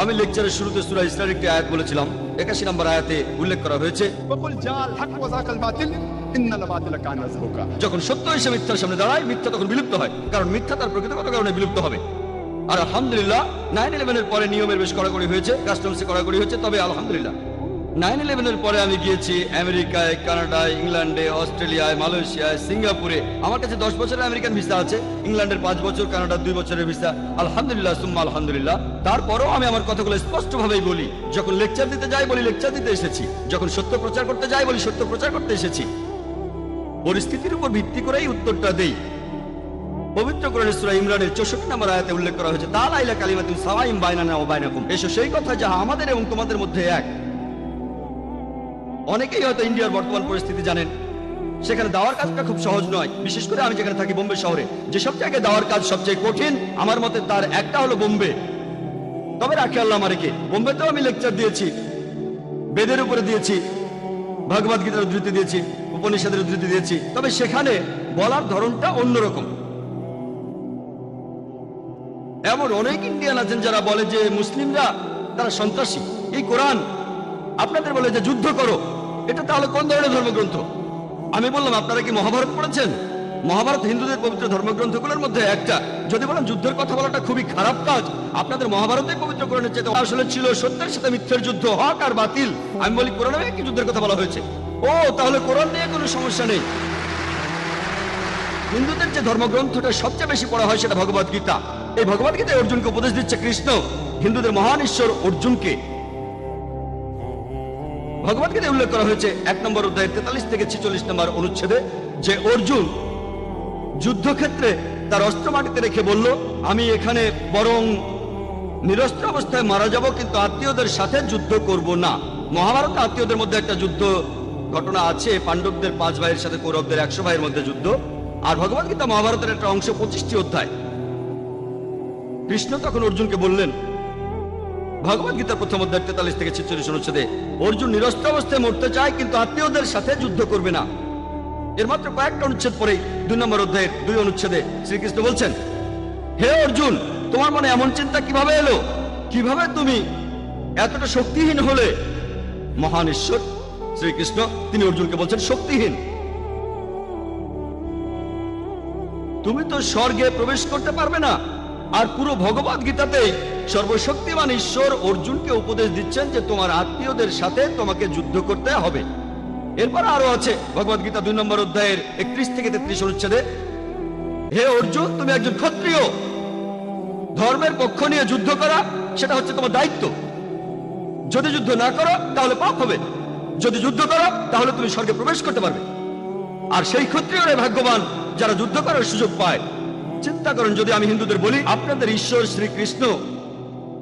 Speaker 1: আমি লেকচারের শুরুতে সূরা ইসরার একটি আয়াত বলেছিলাম, 81 নম্বর আয়াতে উল্লেখ করা হয়েছে
Speaker 2: وقل جاء الحق وزهق الباطل ان الباطل كان زهوقا।
Speaker 1: যখন সত্য এসে মিথ্যার সামনে দাঁড়ায়, মিথ্যা তখন বিলুপ্ত হয়, কারণ মিথ্যা তার প্রকৃতিগত কারণে বিলুপ্ত হবে। আর আলহামদুলিল্লাহ 9/11 এর পরে নিয়মের বেশ কড়াকড়ি হয়েছে, কাস্টমসে কড়াকড়ি হয়েছে। তবে আলহামদুলিল্লাহ 9/11 এর পরে আমি গিয়েছি আমেরিকায়, কানাডায়, ইংল্যান্ডে, অস্ট্রেলিয়ায়, মালয়েশিয়ায়, সিঙ্গাপুরে। আমার কাছে 10 বছরের আমেরিকান ভিসা আছে, ইংল্যান্ডের 5 বছর, কানাডার 2 বছরের ভিসা। আলহামদুলিল্লাহ সুম্মা আলহামদুলিল্লাহ। তারপরও আমি আমার কথাগুলো স্পষ্টভাবেই বলি। যখন লেকচার দিতে যাই বলি লেকচার দিতে এসেছি, যখন সত্য প্রচার করতে যাই বলি সত্য প্রচার করতে এসেছি। পরিস্থিতির উপর ভিত্তি করেই উত্তরটা দেই। পবিত্র কোরআনের সূরা ইমরানের 64 নম্বর আয়াতে উল্লেখ করা হয়েছে তাআলা ইলা কালিমাতুন সাওয়াইন বাইনানা ওয়া বাইনাকুম। এসো সেই কথা যা আমাদের এবং তোমাদের মধ্যে এক। অনেকেই হয়তো ইন্ডিয়ার বর্তমান পরিস্থিতি জানেন, সেখানে দাওয়ার কাজটা খুব সহজ নয়। বিশেষ করে আমি যেখানে থাকি বোম্বে শহরে, যেসব জায়গায় দাওয়ার কাজ সবচেয়ে কঠিন আমার মতে তার একটা হলো বোম্বে। তবে রাখে আল্লাহ আমাকে, বোম্বেতেও আমি লেকচার দিয়েছি, বেদের উপরে দিয়েছি, ভগবদ গীতার উদ্ধৃতি দিয়েছি, উপনিষদের উদ্ধৃতি দিয়েছি। তবে সেখানে বলার ধরনটা অন্যরকম। এমন অনেক ইন্ডিয়ান আছেন যারা বলে যে মুসলিমরা তারা সন্ত্রাসী। এই কোরআন আপনাদের বলে যে যুদ্ধ করো, এটা তাহলে কোন ধরনের ধর্মগ্রন্থ? আমি বললাম আপনারা কি মহাভারত পড়েছেন? মহাভারত হিন্দুদের পবিত্র ধর্মগ্রন্থগুলোর মধ্যে একটা। যদি বলেন যুদ্ধের কথা বলাটা খুবই খারাপ কাজ, আপনাদের মহাভারতে পবিত্র কোরআনের চেয়ে আসলে ছিল সত্যের সাথে মিথ্যের যুদ্ধ, হক আর বাতিল। আমি বলি কোরআনে কি যুদ্ধের কথা বলা হয়েছে? ও তাহলে কোরআন নিয়ে কোনো সমস্যা নেই। হিন্দুদের যে ধর্মগ্রন্থটা সবচেয়ে বেশি পড়া হয় সেটা ভগবদ গীতা। এই ভগবদ গীতায় অর্জুনকে উপদেশ দিচ্ছে কৃষ্ণ, হিন্দুদের মহান ঈশ্বর অর্জুনকে। ভগবদ গীতায় উল্লেখ করা হয়েছে 1 নম্বর অধ্যায়ের 43 থেকে 46 নম্বর অনুচ্ছেদে যে অর্জুন যুদ্ধক্ষেত্রে তার অস্ত্র মাটিতে রেখে বলল আমি এখানে বরং নিরস্ত্র অবস্থায় মারা যাব, কিন্তু আত্মীয়দের সাথে যুদ্ধ করব না। মহাভারতে আত্মীয়দের মধ্যে একটা যুদ্ধ ঘটনা আছে, পাণ্ডবদের 5 ভাইয়ের সাথে কৌরবদের 100 ভাইয়ের মধ্যে যুদ্ধ। আর ভগবদ গীতা মহাভারতের একটা অংশ, 25টি অধ্যায়। কৃষ্ণ তখন অর্জুনকে বললেন, ভগবদ গীতার প্রথম অধ্যায় 43 থেকে 46 অনুচ্ছেদে, অর্জুন নিরস্ত্র অবস্থায় মরতে চায় কিন্তু আত্মীয়দের সাথে যুদ্ধ করবে না। এর মাত্র কয়েকটা অনুচ্ছেদ পরেই 2 নম্বর অধ্যায়ের 2 অনুচ্ছেদে শ্রীকৃষ্ণ বলছেন, হে অর্জুন, তোমার মনে এমন চিন্তা কিভাবে এলো? কিভাবে তুমি এতটা শক্তিহীন হলে? মহান ঈশ্বর শ্রীকৃষ্ণ তিনি অর্জুনকে বলছেন শক্তিহীন। তুমি তো স্বর্গে প্রবেশ করতে পারবে না। আর পুরো ভগবদ গীতাতেই সর্বশক্তিমান ঈশ্বর অর্জুনকে উপদেশ দিচ্ছেন যে তোমার আত্মীয়দের সাথে তোমাকে যুদ্ধ করতে হবে। এরপর আরো আছে ভগবদ গীতা 2 নম্বর অধ্যায়ের 31 থেকে 33 অনুচ্ছেদে, হে অর্জুন, তুমি একজন ক্ষত্রিয়, ধর্মের পক্ষ নিয়ে যুদ্ধ করা সেটা হচ্ছে তোমার দায়িত্ব। যদি যুদ্ধ না করো তাহলে পাপ হবে, যদি যুদ্ধ করো তাহলে তুমি স্বর্গে প্রবেশ করতে পারবে। আর সেই ক্ষত্রিয়রাই ভাগ্যবান যারা যুদ্ধ করার সুযোগ পায়। চিন্তা করেন, যদি আমি হিন্দুদের বলি আপনাদের ঈশ্বর শ্রীকৃষ্ণ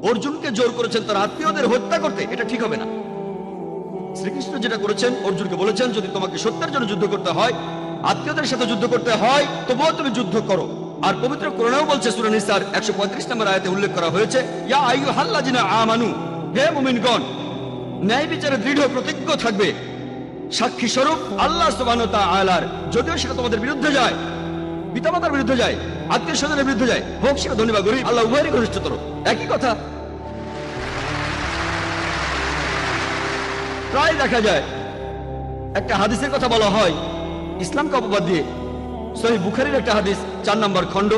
Speaker 1: অর্জুনকে জোর করেছেন তার আত্মীয়দের হত্যা করতে, এটা ঠিক হবে না। শ্রীকৃষ্ণ যেটা করেছেন, অর্জুনকে বলেছেন যদি তোমাকে সত্যের জন্য যুদ্ধ করতে হয়, আত্মীয়দের সাথে যুদ্ধ করতে হয়, তবুও তুমি যুদ্ধ করো। আর পবিত্র কোরআনেও বলছে, সূরা নিসার 135 নম্বর আয়াতে উল্লেখ করা হয়েছে, ইয়া আইয়ুহাল্লাযিনা আমানু, হে মুমিনগণ, ন্যায় বিচারে দৃঢ় প্রতিজ্ঞ থাকবে, সাক্ষী স্বরূপ আল্লাহ সুবহানাহু ওয়া তাআলার, যদিও সেটা তোমাদের বিরুদ্ধে যায়, পিতামাতার বিরুদ্ধে যায়, আত্মীয় স্বজনের বিরুদ্ধে যায়, হোক সেটা ধনী বা গরিব, আল্লাহ উভয়েরই ঘনিষ্ঠতর। একই কথা প্রায় দেখা যায়। একটা হাদিসের কথা বলা হয় ইসলামকে অপবাদ দিয়ে, সহিহ বুখারীর একটা হাদিস 4 নম্বর খণ্ড,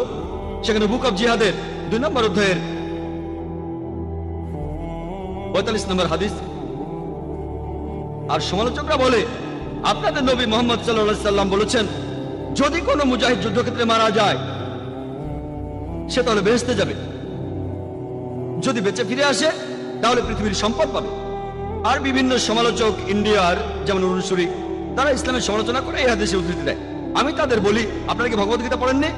Speaker 1: সেখানে বুক অফ জিহাদের 2 নম্বর অধ্যায়ের 45 নম্বর হাদিস। আর সমালোচকরা বলে, আপনাদের নবী মুহাম্মদ সাল্লাল্লাহু আলাইহি সাল্লাম বলেছেন, যদি কোনো মুজাহিদ যুদ্ধক্ষেত্রে মারা যায় সে তাহলে বেহেশতে যাবে, যদি বেঁচে ফিরে আসে তাহলে পৃথিবীর সম্পদ পাবে। আর বিভিন্ন সমালোচক ইন্ডিয়ার, যেমন অনুসরী, তারা ইসলামের সমালোচনা করে এই হাদিসে উদ্ধৃতি দেয়। আমি তাদের বলি, আপনারা কি ভগবদ্গীতা পড়েননি?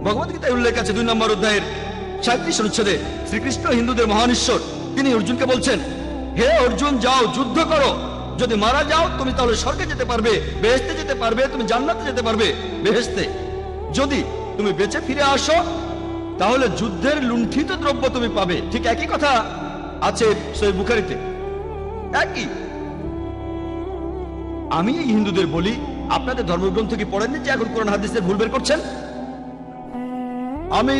Speaker 1: ভগবদ্গীতায় উল্লেখ আছে 2 নম্বর অধ্যায়ের 37 অনুচ্ছেদে, শ্রীকৃষ্ণ হিন্দুদের মহান ঈশ্বর, তিনি অর্জুনকে বলছেন, হে অর্জুন, যাও যুদ্ধ করো, যদি মারা যাও তুমি তাহলে স্বর্গে যেতে পারবে, বেহেশতে যেতে পারবে, তুমি জান্নাতে যেতে পারবে, বেহেশতে। যদি তুমি বেঁচে ফিরে আসো তাহলে যুদ্ধের লুণ্ঠিত দ্রব্য তুমি পাবে। ঠিক একই কথা আছে সহিহ বুখারীতে, একই। আমি এই হিন্দুদের বলি, আপনাদের ধর্মগ্রন্থ কি পড়েননি যে এখন কোরআন হাদিসের ভুল বের করছেন? আমি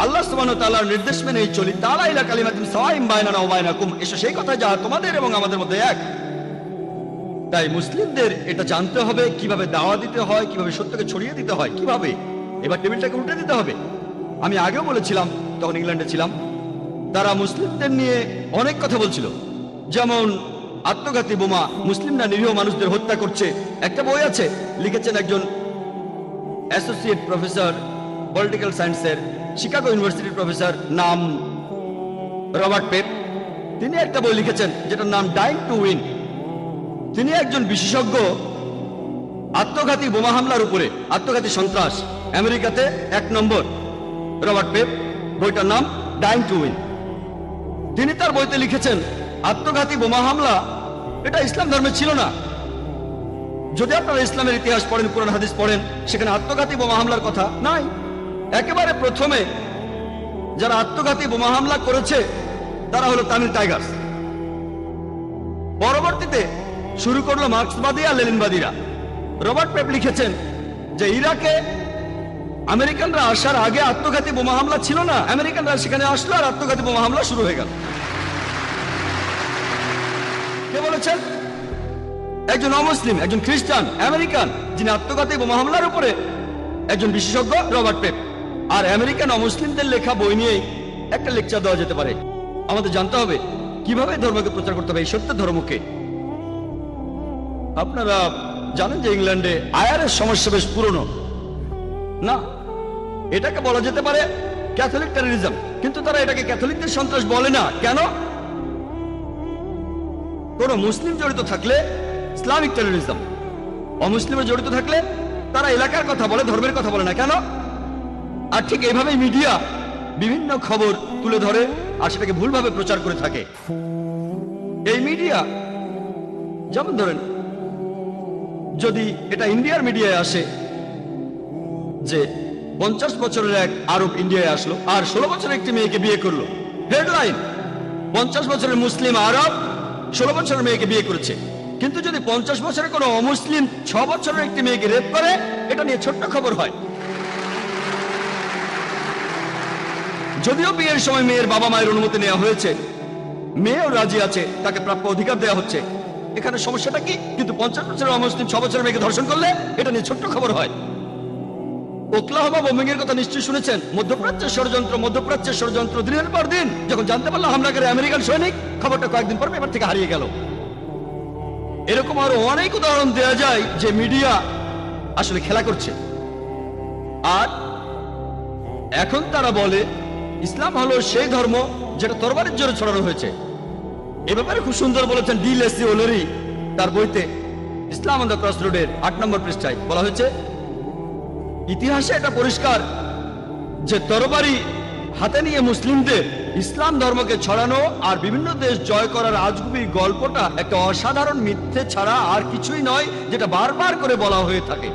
Speaker 1: আল্লাহ সুবহানাহু ওয়া তাআলার নির্দেশ মেনেই চলি, তাআলা ইলা কালিমাতিন সাওয়াইন বাইনানা ওয়া বাইনাকুম, এসো সেই কথা যা তোমাদের এবং আমাদের মধ্যে এক। তাই মুসলিমদের এটা জানতে হবে কিভাবে দাওয়া দিতে হয়, কিভাবে সত্যকে ছড়িয়ে দিতে হয়, কিভাবে এবার টেবিলটাকে উল্টে দিতে হবে। আমি আগেও বলেছিলাম, তখন ইংল্যান্ডে ছিলাম, তারা মুসলিমদের নিয়ে অনেক কথা বলছিল, যেমন আত্মঘাতী বোমা, মুসলিমরা নিরীহ মানুষদের হত্যা করছে। একটা বই আছে, লিখেছেন একজন অ্যাসোসিয়েট প্রফেসর পলিটিক্যাল সায়েন্সের, শিকাগো ইউনিভার্সিটির প্রফেসর, নাম রবার্ট পেপ। তিনি একটা বই লিখেছেন যেটার নাম ডাইং টু উইন। তিনি একজন বিশেষজ্ঞ আত্মঘাতী বোমা হামলার উপরে, আত্মঘাতী সন্ত্রাস, আমেরিকাতে 1 নম্বর, রবার্ট পেপ। বইটার নাম ডাইং টু উইন। তিনি তার বইতে লিখেছেন, আত্মঘাতী বোমা হামলা এটা ইসলাম ধর্মে ছিল না। যদি আপনারা ইসলামের ইতিহাস পড়েন, কোরআন হাদিস পড়েন, সেখানে আত্মঘাতী বোমা হামলার কথা নাই। একেবারে প্রথমে যারা আত্মঘাতী বোমা হামলা করেছে তারা হলো তামিল টাইগার্স। পরবর্তীতে শুরু করলো মার্ক্সবাদী আর লেনিনবাদীরা। রবার্ট পেপ লিখেছেন যে ইরাকে আমেরিকানরা আসার আগে আত্মঘাতী বোমা হামলা ছিল না, আমেরিকানরা সেখানে আসলো আর আত্মঘাতী বোমা হামলা শুরু হয়ে গেল। কে বলেছেন? একজন অমুসলিম, একজন খ্রিস্টান আমেরিকান, যিনি আত্মঘাতী বোমা হামলার উপরে একজন বিশেষজ্ঞ, রবার্ট পেপ। আর আমেরিকান অমুসলিমদের লেখা বই নিয়েই একটা লেকচার দেওয়া যেতে পারে। আমাদের জানতে হবে কিভাবে ধর্মকে প্রচার করতে হবে, এই সত্য ধর্মকে। আপনারা জানেন যে ইংল্যান্ডে আয়ারের সমস্যা বেশ পুরনো না, এটাকে বলা যেতে পারে ক্যাথলিক টেররিজম, কিন্তু তারা এটাকে ক্যাথলিকদের সন্ত্রাস বলে না। কেন? কোন মুসলিম জড়িত থাকলে ইসলামিক টেররিজম, অমুসলিমের জড়িত থাকলে তারা এলাকার কথা বলে, ধর্মের কথা বলে না। কেন? আর ঠিক এইভাবেই মিডিয়া বিভিন্ন খবর তুলে ধরে আর সেটাকে ভুলভাবে প্রচার করে থাকে। এই মিডিয়া, যেমন ধরেন, যদি এটা ইন্ডিয়ার মিডিয়ায় আসে যে 50 বছরের এক আরব ইন্ডিয়ায় আসলো আর 16 বছরের একটি মেয়েকে বিয়ে করলো, হেডলাইন 50 বছরের মুসলিম আরব 16 বছরের মেয়েকে বিয়ে করেছে। কিন্তু যদি 50 বছরের কোনো অমুসলিম 6 বছরের একটি মেয়েকে রেপ করে, এটা নিয়ে ছোট্ট খবর হয়। যদিও বিয়ের সময় মেয়ের বাবা মায়ের অনুমতি নেওয়া হয়েছে, মেয়েও রাজি আছে, তাকে প্রাপ্য অধিকার দেওয়া হচ্ছে, এখানে সমস্যাটা কি? কিন্তু 50 বছরের অমুসলিম 6 বছরের মেয়েকে ধর্ষণ করলে এটা নিয়ে ছোট্ট খবর হয়। ওকলাহোমা বোমিং এর কথা নিশ্চয়ই শুনেছেন। মধ্যপ্রাচ্যের ষড়যন্ত্র দিনের পর দিন। যখন জানতে পারলো হামলাকারী আমেরিকান সৈনিক, খবরটা কয়েকদিন পর পেপার থেকে হারিয়ে গেল। এরকম আরো অনেক উদাহরণ দেওয়া যায় যে মিডিয়া আসলে খেলা করছে। আর এখন তারা বলে ইসলাম হলো সেই ধর্ম যেটা তরবারির জোরে ছড়ানো হয়েছে। এ ব্যাপারে খুব সুন্দর বলেছেন ডি লেসি ওলেরি তার বইতে ইসলাম অন দ্য ক্রস রোডের 8 নম্বর পৃষ্ঠায়। বলা হয়েছে, ইতিহাসে এটা পরিষ্কার যে তরবারি হাতে নিয়ে মুসলিমদের ইসলাম ধর্মকে ছড়ানো আর বিভিন্ন দেশ জয় করার আজগুবি গল্পটা একটা অসাধারণ মিথ্যে ছাড়া আর কিছুই নয়, যেটা বারবার করে বলা হয়ে থাকে।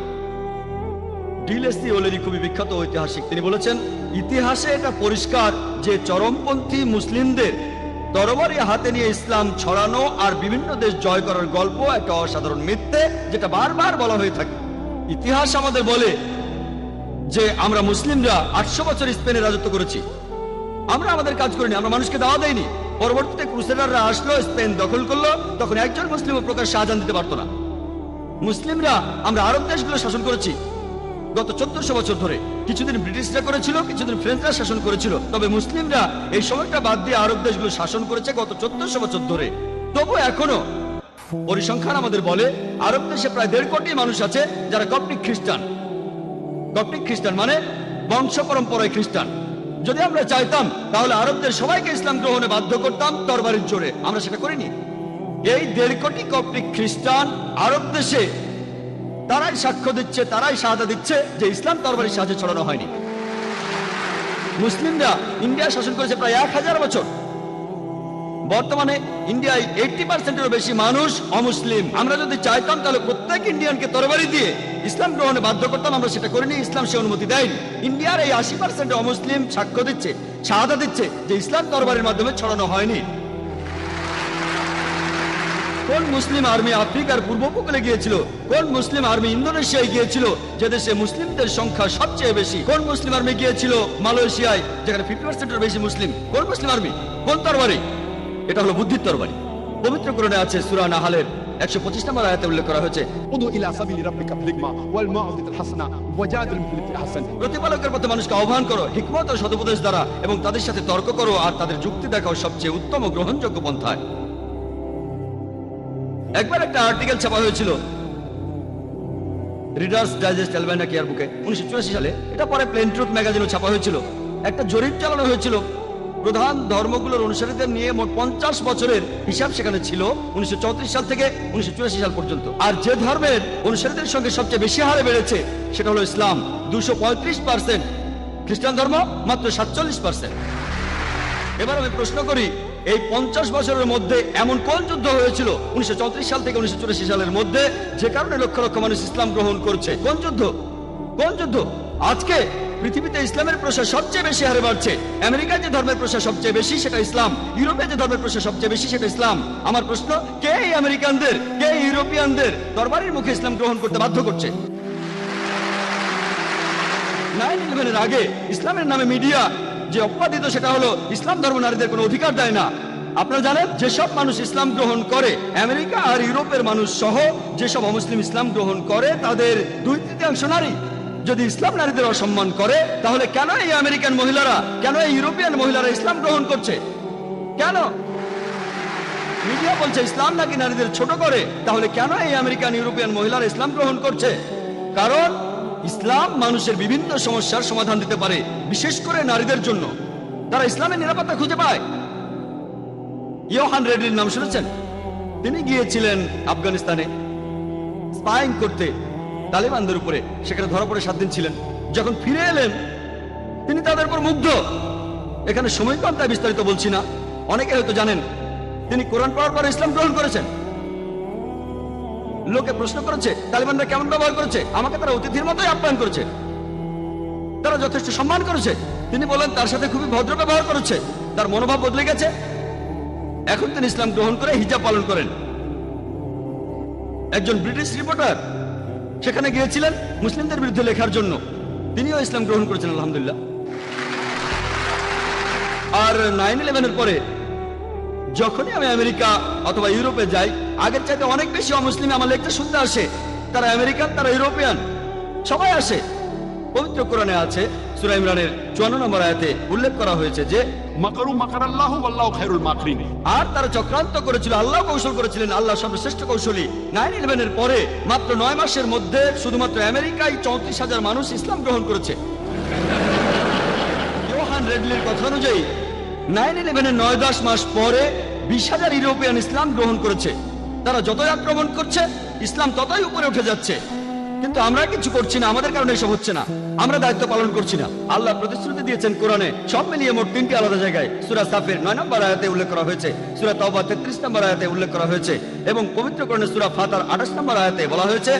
Speaker 1: ডিলেসি ওলেরি খুবই বিখ্যাত ঐতিহাসিক, তিনি বলেছেন, ইতিহাসে এটা পরিষ্কার যে চরমপন্থী মুসলিমদের তরবারি হাতে নিয়ে ইসলাম ছড়ানো আর বিভিন্ন দেশ জয় করার গল্প একটা অসাধারণ মিথ্যে, যেটা বারবার বলা হয়ে থাকে। ইতিহাস আমাদের বলে যে আমরা মুসলিমরা 800 বছর স্পেনে রাজত্ব করেছি। আমরা আমাদের কাজ করিনি, আমরা মানুষকে দাওয়া দেয়নি। পরবর্তীতে ক্রুসেডাররা আসলো, স্পেন দখল করলো, তখন একজন মুসলিমও প্রকাশ্যে আজান দিতে পারতো না। মুসলিমরা আমরা আরব দেশগুলো শাসন করেছি গত 1400 বছর ধরে। কিছুদিন ব্রিটিশরা করেছিল, কিছুদিন ফ্রেঞ্চরা শাসন করেছিল, তবে মুসলিমরা এই সময়টা বাদ দিয়ে আরব দেশগুলো শাসন করেছে গত 1400 বছর ধরে। তবু এখনো পরিসংখ্যান আমাদের বলে আরব দেশে প্রায় 1.5 কোটি মানুষ আছে যারা কপ্টিক খ্রিস্টান। কপ্টিক খ্রিস্টান মানে বংশ পরম্পরায় খ্রিস্টান। যদি আমরা চাইতাম তাহলে আরবদের সবাইকে ইসলাম গ্রহণে বাধ্য করতাম তরবারির জোরে, আমরা সেটা করিনি। এই 1.5 কোটি কপ্টিক খ্রিস্টান আরব দেশে তারাই সাক্ষ্য দিচ্ছে, তারাই শাহাদা দিচ্ছে যে ইসলাম তরবারির সাহায্যে ছড়ানো হয়নি। মুসলিমরা ইন্ডিয়া শাসন করেছে প্রায় 1000 বছর। বর্তমানে ইন্ডিয়ায় 80%-এরও বেশি মানুষ অমুসলিম। আমরা যদি চাইতাম তাহলে প্রত্যেক ইন্ডিয়ানকে তরবারি দিয়ে ইসলাম গ্রহণে বাধ্য করতাম, আমরা সেটা করিনি, ইসলাম সে অনুমতি দেয়নি। ইন্ডিয়ার এই 80% অমুসলিম সাক্ষ্য দিচ্ছে, শাহাদা দিচ্ছে যে ইসলাম তরবারির মাধ্যমে ছড়ানো হয়নি। কোন মুসলিম আর্মি আফ্রিকার পূর্ব উপকূলে গিয়েছিল? কোন মুসলিম আর্মি ইন্দোনেশিয়ায় গিয়েছিল, যে দেশে মুসলিমদের সংখ্যা সবচেয়ে বেশি? কোন মুসলিম আর্মি গিয়েছিল মালয়েশিয়ায়, যেখানে 50%-এর বেশি মুসলিম? কোন মুসলিম আর্মি? কোন তরবারি? এটা হলো বুদ্ধির তরবারি। পবিত্র কোরআনে আছে, সূরা নাহালের 125 নম্বর আয়াতে উল্লেখ করা হয়েছে,
Speaker 2: উদু ইলা সাবিলি রাব্বিকা বিল হিকমা ওয়াল মাউযিজাতিল হাসানা ওয়াজাদিলহুম বিল্লাতি আহসান।
Speaker 1: প্রতিপালকের পথে মানুষকে আহ্বান করো হিকমত ও সদুপদেশ দ্বারা, এবং তাদের সাথে তর্ক করো আর তাদের যুক্তি দেখাও সবচেয়ে উত্তম ও গ্রহণযোগ্য পন্থায়। একবার একটা আর্টিকেল ছাপা হয়েছিল রিডার্স ডাইজেস্ট অ্যালবাইনা কেয়ার বুকে 1984 সালে। এটা পরে প্লেন ট্রুথ ম্যাগাজিনও ছাপা হয়েছিল। একটা জরিপ চালানো হয়েছিল প্রধান ধর্মগুলোর অনুসারীদের নিয়ে। মোট 50 বছরের হিসাব সেখানে ছিল 1934 সাল থেকে 1984 সাল পর্যন্ত। আর যে ধর্মের অনুসারীদের সঙ্গে সবচেয়ে বেশি হারে বেড়েছে সেটা হলো ইসলাম, 235%। খ্রিস্টান ধর্ম মাত্র 47%। এবার আমি প্রশ্ন করি, এই 50 বছরের মধ্যে এমন কোন যুদ্ধ হয়েছিল 1934 সাল থেকে 1984 সালের মধ্যে, যে কারণে লক্ষ লক্ষ মানুষ ইসলাম গ্রহণ করছে? কোন যুদ্ধ? কোন যুদ্ধ? আজকে পৃথিবীতে ইসলামের প্রসার সবচেয়ে বেশি হারে বাড়ছে। আমেরিকায় যে ধর্মের প্রসার সবচেয়ে বেশি সেটা ইসলাম, ইউরোপে যে ধর্মের প্রসার সবচেয়ে বেশি সেটা ইসলাম। আমার প্রশ্ন, কে এই আমেরিকানদের, কে ইউরোপিয়ানদের তরবারির মুখে ইসলাম গ্রহণ করতে বাধ্য করছে? 9/11-এর আগে ইসলামের নামে মিডিয়া যে অপবাদ দিত সেটা হলো ইসলাম ধর্ম নারীদের কোনো অধিকার দেয় না। আপনারা জানেন, যেসব মানুষ ইসলাম গ্রহণ করে, আমেরিকা আর ইউরোপের মানুষ সহ যেসব অমুসলিম ইসলাম গ্রহণ করে, তাদের 2/3 নারী। যদি ইসলাম নারীদের অসম্মান করে, তাহলে কেন এই আমেরিকান মহিলারা, কেন এই ইউরোপিয়ান মহিলারা ইসলাম গ্রহণ করছে? কেন? মিডিয়া বলছে ইসলাম নাকি নারীদের ছোট করে, তাহলে কেন এই আমেরিকান ইউরোপিয়ান মহিলারা ইসলাম গ্রহণ করছে? কারণ ইসলাম মানুষের বিভিন্ন সমস্যার সমাধান দিতে পারে, বিশেষ করে নারীদের জন্য। তারা ইসলামের নিরাপত্তা খুঁজে পায়। ইয়োহান রেডলির নাম শুনেছেন? তিনি গিয়েছিলেন আফগানিস্তানে স্পাইং করতে তালিবানদের উপরে, সেখানে ধরা পড়ে 7 দিন ছিলেন। যখন ফিরে এলেন তিনি তাদের উপর মুগ্ধ। এখানে সময় কম তাই বিস্তারিত বলছি না, অনেকে হয়তো জানেন তিনি কোরআন পড়ার পরে ইসলাম গ্রহণ করেছেন। লোকে প্রশ্ন করেছে তালিবানরা কেমন ব্যবহার করেছে, আমাকে তারা অতিথির মতোই আপ্যায়ন করেছে, তারা যথেষ্ট সম্মান করেছে। তিনি বলেন তার সাথে খুবই ভদ্র ব্যবহার করেছে, তার মনোভাব বদলে গেছে। এখন তিনি ইসলাম গ্রহণ করে হিজাব পালন করেন। একজন ব্রিটিশ রিপোর্টার সেখানে গিয়েছিলেন মুসলিমদের বিরুদ্ধে লেখার জন্য, তিনিও ইসলাম গ্রহণ করেছেন আলহামদুলিল্লাহ। আর 9/11-এর পরে যখনই আমি আমেরিকা অথবা ইউরোপে যাই, আগের চাইতে অনেক বেশি অমুসলিম আমার লেকচার শুনতে আসে। তারা আমেরিকান, তারা ইউরোপিয়ান, সবাই আসে। পবিত্র কোরআনে আছে, সূরা ইমরানের 54 নম্বর আয়াতে উল্লেখ করা হয়েছে যে
Speaker 2: মাকারু মাকারাল্লাহু ওয়াল্লাহু খায়রুল মাকিরিন।
Speaker 1: আর তারা চক্রান্ত করেছিল, আল্লাহ কৌশল করেছিলেন, আল্লাহ সর্বশ্রেষ্ঠ কৌশলী। 9/11-এর পরে মাত্র 9 মাসের মধ্যে শুধুমাত্র আমেরিকায় 34,000 মানুষ ইসলাম গ্রহণ করেছে। ইয়োহান রেডলির কথা অনুযায়ী 9/11-এর 9-10 মাস পরে 20,000 ইউরোপিয়ান ইসলাম গ্রহণ করেছে। তারা যতই আক্রমণ করছে, ইসলাম ততই উপরে উঠে যাচ্ছে। কিন্তু আমরা কিছু করছি না, আমাদের কারণে এসব হচ্ছে না, আমরা দায়িত্ব পালন করছি না। আল্লাহ প্রতিশ্রুতি দিয়েছেন কোরআনে, সব মিলিয়ে মোট 3টি আলাদা জায়গায়। সূরা সাফের 9 নম্বর আয়াতে উল্লেখ করা হয়েছে, সূরা তাওবা 33 নম্বর আয়াতে উল্লেখ করা হয়েছে, এবং পবিত্র কোরআনে সূরা ফাতার 28 নম্বর আয়াতে বলা হয়েছে,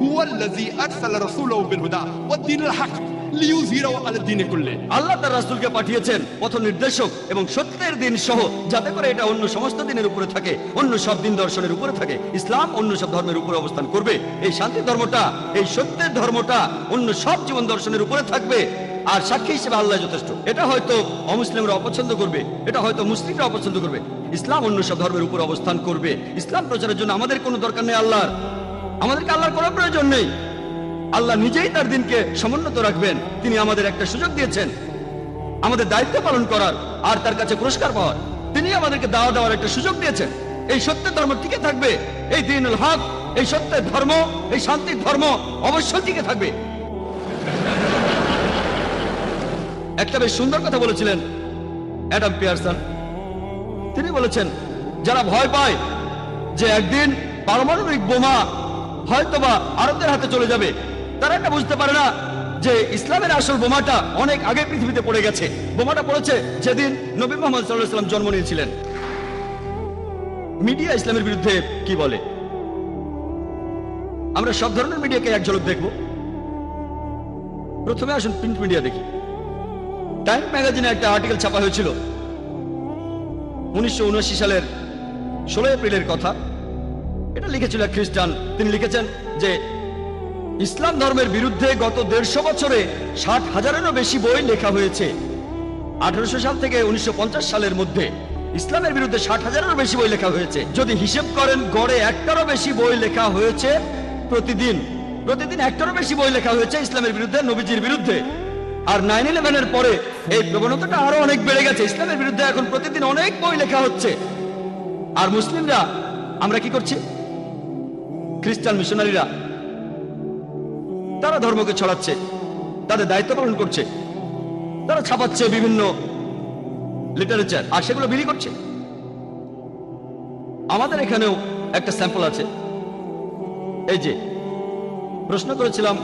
Speaker 2: هو الذي أرسل رسوله بالهدى والدين الحق ليظهره على الدين كله।
Speaker 1: আল্লাহ তার রাসূলকে পাঠিয়েছেন পথ নির্দেশক এবং সত্যের দিন সহ, যাতে করে এটা অন্য সমস্ত দিনের উপরে থাকে, অন্য সব দিন দর্শনের উপরে থাকে। ইসলাম অন্য সব ধর্মের উপরে অবস্থান করবে। এই শান্তি ধর্মটা, এই সত্যের ধর্মটা অন্য সব জীবন দর্শনের উপরে থাকবে। আর সাক্ষী হিসেবে আল্লাহ যথেষ্ট। এটা হয়তো অমুসলিমরা অপছন্দ করবে, এটা হয়তো মুসলিমরা অপছন্দ করবে, ইসলাম অন্য সব ধর্মের উপরে অবস্থান করবে। ইসলাম প্রচারের জন্য আমাদের কোনো দরকার নেই আল্লাহর, আমাদেরকে আল্লাহর কোনো প্রয়োজন নেই। আল্লাহ নিজেই তার দিনকে সমুন্নত রাখবেন। তিনি আমাদের একটা সুযোগ দিয়েছেন আমাদের দায়িত্ব পালন করার আর তার কাছে পুরস্কার পাওয়ার। তিনি আমাদেরকে দাওয়া দেওয়ার একটা সুযোগ দিয়েছেন। এই সত্যের ধর্ম টিকে থাকবে, এই দ্বীনুল হক, এই সত্যের ধর্ম, এই শান্তির ধর্ম অবশ্যই টিকে থাকবে। একটা বেশ সুন্দর কথা বলেছিলেন অ্যাডাম পিয়ারসন। তিনি বলেছেন, যারা ভয় পায় যে একদিন পারমাণবিক বোমা হয়তোবা আরবদের হাতে চলে যাবে, তারা এটা বুঝতে পারে না যে ইসলামের আসল বোমাটা অনেক আগে পৃথিবীতে পড়ে গেছে। বোমাটা পড়েছে যেদিন নবী মুহাম্মদ সাল্লাল্লাহু আলাইহি ওয়াসাল্লাম জন্ম নিয়েছিলেন। মিডিয়া ইসলামের বিরুদ্ধে কি বলে? আমরা সব ধরনের মিডিয়াকে এক ঝলক দেখব। প্রথমে আসুন প্রিন্ট মিডিয়া দেখি। টাইম ম্যাগাজিনে একটা আর্টিকেল ছাপা হয়েছিল 1979 সালের 16 এপ্রিলের কথা। এটা লিখেছিল এক খ্রিস্টান। তিনি লিখেছেন যে ইসলাম ধর্মের বিরুদ্ধে গত 150 বছরে 60,000-এরও বেশি বই লেখা হয়েছে। 1800 সাল থেকে 1950 সালের মধ্যে ইসলামের বিরুদ্ধে 60,000-এরও বেশি বই লেখা হয়েছে। যদি হিসেব করেন, গড়ে 1টারও বেশি বই লেখা হয়েছে প্রতিদিন। প্রতিদিন 1টারও বেশি বই লেখা হয়েছে ইসলামের বিরুদ্ধে, নবীজির বিরুদ্ধে। আর 9/11-এর পরে এই প্রবণতাটা আরো অনেক বেড়ে গেছে। ইসলামের বিরুদ্ধে এখন প্রতিদিন অনেক বই লেখা হচ্ছে। আর মুসলিমরা আমরা কি করছি? খ্রিস্টান মিশনারিরা তারা ধর্মকে ছড়াচ্ছে, তাদের দায়িত্ব পালন করছে, তারা ছাপাচ্ছে বিভিন্ন লিটারেচার আর সেগুলো বিলি করছে। আমাদের এখানেও একটা স্যাম্পল আছে। এই যে প্রশ্ন করেছিলাম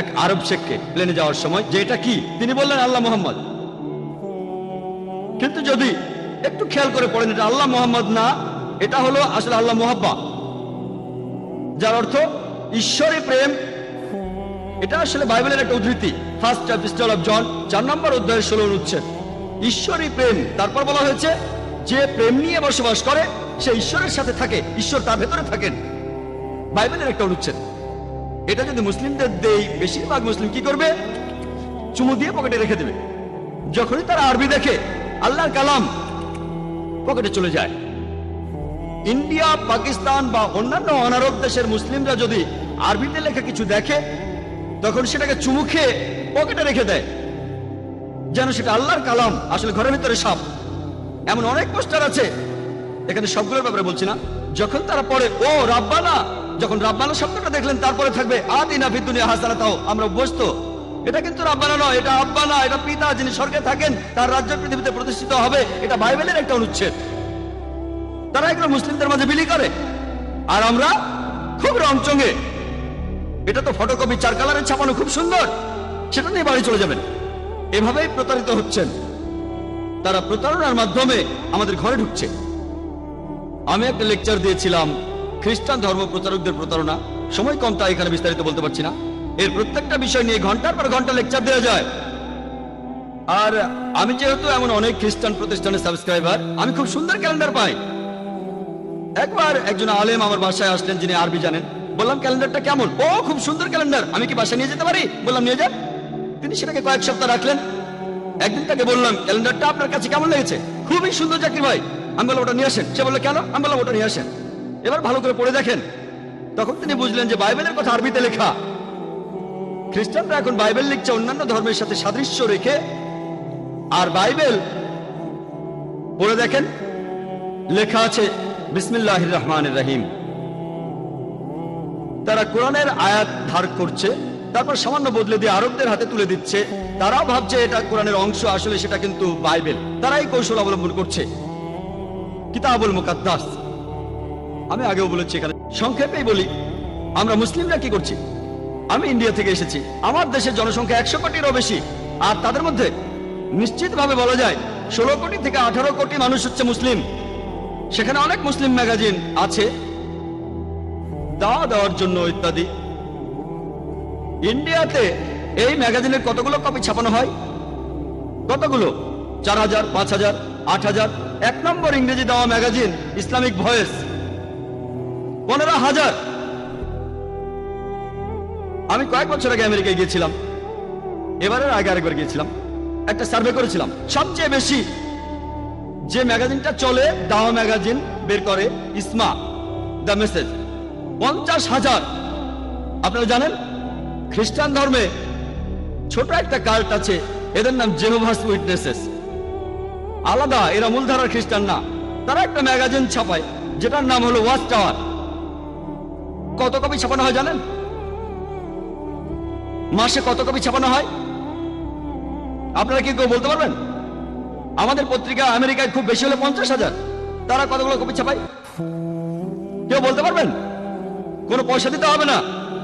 Speaker 1: এক আরব শেখকে প্লেনে যাওয়ার সময় যে এটা কি, তিনি বললেন আল্লাহ মুহাম্মদ। কিন্তু যদি একটু খেয়াল করে পড়েন, এটা আল্লাহ মুহাম্মদ না, এটা হলো আসলে আল্লাহ মুহাব্বা, যার অর্থ ঈশ্বরী প্রেম। এটা আসলে বাইবেলের একটা উদ্ধৃতি, ফার্স্ট এপিস্টল অফ জন 4 নম্বর অধ্যায়ের 16 অনুচ্ছেদ। ঈশ্বরী প্রেম। তারপর বলা হয়েছে যে প্রেম নিয়ে বসবাস করে সে ঈশ্বরের সাথে থাকে, ঈশ্বর তার ভেতরে থাকেন। বাইবেলের একটা অনুচ্ছেদ। এটা যদি মুসলিমদের দেই, বেশিরভাগ মুসলিম কি করবে? চুমু দিয়ে পকেটে রেখে দেবে। যখনই তারা আরবি দেখে, আল্লাহর কালাম পকেটে চলে যায়। ইন্ডিয়া, পাকিস্তান বা অন্যান্য অনারব দেশের মুসলিমরা যদি আরবিতে লেখা কিছু দেখে, তখন সেটাকে চুমু খেয়ে পকেটে রেখে দেয়, যেন সেটা আল্লাহর কালাম। আসলে ঘরের ভিতরে সাপ। এমন অনেক পোস্টার আছে, এখানে সবগুলোর ব্যাপারে বলছি না। যখন তারা পড়ে ও রাব্বানা, যখন রাব্বানা শব্দটা দেখলেন তারপরে থাকবে আতিনা ফিদ দুনিয়া হাসানাতাও, আমরা বসত। এটা কিন্তু রাব্বানা নয়, এটা আব্বানা, এটা পিতা যিনি স্বর্গে থাকেন, তার রাজ্য পৃথিবীতে প্রতিষ্ঠিত হবে। এটা বাইবেলের একটা অনুচ্ছেদ। তারা এগুলো মুসলিমদের মাঝে বিলি করে, আর আমরা খুব রংচঙে, এটা তো ফটোকপি 4 কালারে ছাপানো, খুব সুন্দর, সেটা নিয়ে বাড়ি চলে যাবেন। এভাবেই প্রতারিত হচ্ছেন। তারা প্রতারণার মাধ্যমে আমাদের ঘরে ঢুকছে। আমি একটা লেকচার দিয়েছিলাম খ্রিস্টান ধর্ম প্রচারকদের প্রতারণা। সময় কম, তাই এখানে বিস্তারিত বলতে পারছি না। এর প্রত্যেকটা বিষয় নিয়ে ঘন্টার পর ঘন্টা লেকচার দেওয়া যায়। আর আমি যেহেতু এমন অনেক খ্রিস্টান প্রতিষ্ঠানের সাবস্ক্রাইবার, আমি খুব সুন্দর ক্যালেন্ডার পাই। একবার একজন আলেম আমার বাসায় আসলেন যিনি আরবি জানেন। বললাম ক্যালেন্ডারটা কেমন? ও খুব সুন্দর ক্যালেন্ডার, আমি কি বাসায় নিয়ে যেতে পারি? বললাম নিয়ে যান। তিনি সেটাকে কয়েক সপ্তাহ রাখলেন। একদিন তাকে বললাম ক্যালেন্ডারটা আপনার কাছে কেমন লেগেছে? খুবই সুন্দর জাকির ভাই। আমি বললাম ওটা নিয়ে আসেন। সে বললো কেন? আমি বললাম ওটা নিয়ে আসেন, এবার ভালো করে পড়ে দেখেন। তখন তিনি বুঝলেন যে বাইবেলের কথা আরবিতে লেখা। খ্রিস্টানরা এখন বাইবেল লিখছে অন্যান্য ধর্মের সাথে সাদৃশ্য রেখে। আর বাইবেল পড়ে দেখেন, লেখা আছে বিসমিল্লাহির রহমানির রহিম। তারা কোরআনের আয়াত ধার করছে, তারপর সামান্য বদলে দিয়ে আরবদের হাতে তুলে দিচ্ছে। তারাও ভাবছে এটা কোরআনের অংশ, আসলে সেটা কিন্তু বাইবেল। তারাই কৌশল অবলম্বন করছে। কিতাবুল মুকাদ্দাস। আমি আগেও বলেছি, এখানে সংক্ষেপেই বলি, আমরা মুসলিমরা কি করছি? আমি ইন্ডিয়া থেকে এসেছি। আমার দেশের জনসংখ্যা 100 কোটিরও বেশি, আর তাদের মধ্যে নিশ্চিতভাবে বলা যায় 16 কোটি থেকে 18 কোটি মানুষ হচ্ছে মুসলিম। সেখানে অনেক মুসলিম ম্যাগাজিন আছে দাওয়া দেওয়ার জন্য ইত্যাদি। ইন্ডিয়াতে এই ম্যাগাজিনের কতগুলো কপি ছাপানো হয়? কতগুলো? 4000, 5000, 8000। 1 নম্বর ইংরেজি দেওয়া ম্যাগাজিন ইসলামিক ভয়েস 15,000। আমি কয়েক বছর আগে আমেরিকায় গিয়েছিলাম, এবারের আগে আরেকবার গিয়েছিলাম, একটা সার্ভে করেছিলাম। সবচেয়ে বেশি যে ম্যাগাজিনটা চলে দাওয়া ম্যাগাজিন বের করে ইসমা দ্য মেসেজ, 50,000। আপনারা জানেন খ্রিস্টান ধর্মে ছোট একটা কাল্ট আছে, এদের নাম জেহোভাস উইটনেসেস। আলাদা, এরা মূলধারার খ্রিস্টান না। তারা একটা ম্যাগাজিন ছাপায় যেটার নাম হলো ওয়াচ টাওয়ার। কত কপি ছাপানো হয় জানেন? মাসে কত কপি ছাপানো হয় আপনারা কি কেউ বলতে পারবেন? আমাদের পত্রিকা আমেরিকায় খুব বেশি হলে 50,000। তারা কতগুলো কপি ছাপায় কেউ বলতে পারবেন? কোনো পয়সা দিতে হবে না।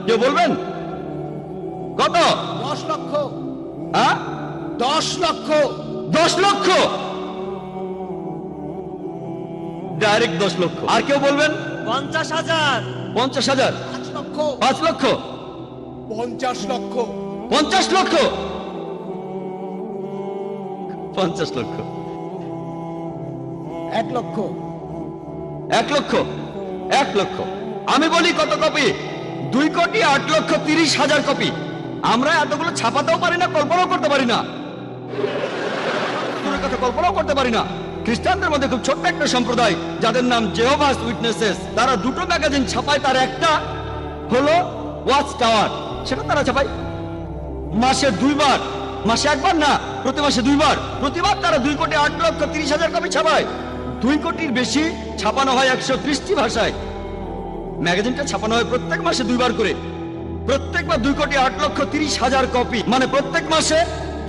Speaker 1: কেউ বলবেন কত?
Speaker 3: 10 লক্ষ।
Speaker 1: হ্যাঁ,
Speaker 3: 10 লক্ষ।
Speaker 1: 10 লক্ষ, ডাইরেক্ট 10 লক্ষ। আর কেউ বলবেন
Speaker 3: 50,000।
Speaker 1: 50,000,
Speaker 3: 5 লক্ষ।
Speaker 1: 5 লক্ষ,
Speaker 3: 50 লক্ষ।
Speaker 1: 50 লক্ষ, 50 লক্ষ,
Speaker 3: 1 লক্ষ।
Speaker 1: 1 লক্ষ, 1 লক্ষ। আমি বলি কত কপি? 2,08,30,000 কপি। আমরা এতগুলো ছাপাতেও পারি না, কল্পনাও করতে পারি না। কোনো কথা কল্পনাও করতে পারি না। খ্রিস্টানদের মধ্যে খুব ছোট্ট একটা সম্প্রদায় যাদের নাম জেহোভাস উইটনেসেস, তারা দুটো ম্যাগাজিন ছাপায়। তার একটা হলো ওয়াচ টাওয়ার, সেটা তারা ছাপায় মাসে 2 বার। মাসে একবার না, প্রতি মাসে 2 বার। প্রতিবার তারা 2,08,30,000 কপি ছাপায়। 2 কোটির বেশি ছাপানো হয় 130টি ভাষায়। ম্যাগাজিনটা ছাপানো হয় প্রত্যেক মাসে 2 বার করে। প্রত্যেকবার 2,08,30,000 কপি, মানে প্রত্যেক মাসে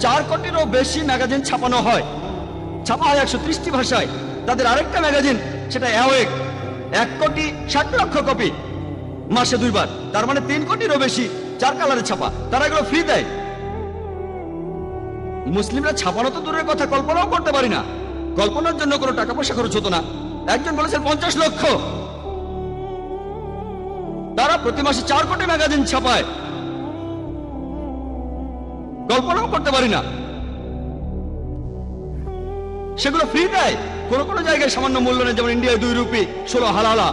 Speaker 1: 4 কোটিরও বেশি ম্যাগাজিন ছাপানো হয়। ছাপা হয় 130টি ভাষায়। তাদের আরেকটা ম্যাগাজিন, সেটা অ্যাওয়েক, 1,60,00,000 কপি, মাসে 2 বার। তার মানে 3 কোটিরও বেশি, 4 কালারে ছাপা। তারা এগুলো ফ্রি দেয়। মুসলিমরা ছাপানো তো দূরের কথা, কল্পনাও করতে পারি না। কল্পনার জন্য কোনো টাকা পয়সা খরচ হতো না। একজন বলেছেন 50 লক্ষ। তারা প্রতি মাসে 4 কোটি ম্যাগাজিন ছাপায়। কল্পনাও করতে পারি না। সেগুলো ফ্রি দেয়। কোনো কোনো জায়গায় সামান্য মূল্য নেই, যেমন ইন্ডিয়ায় 2 রুপি, 16 হালালা।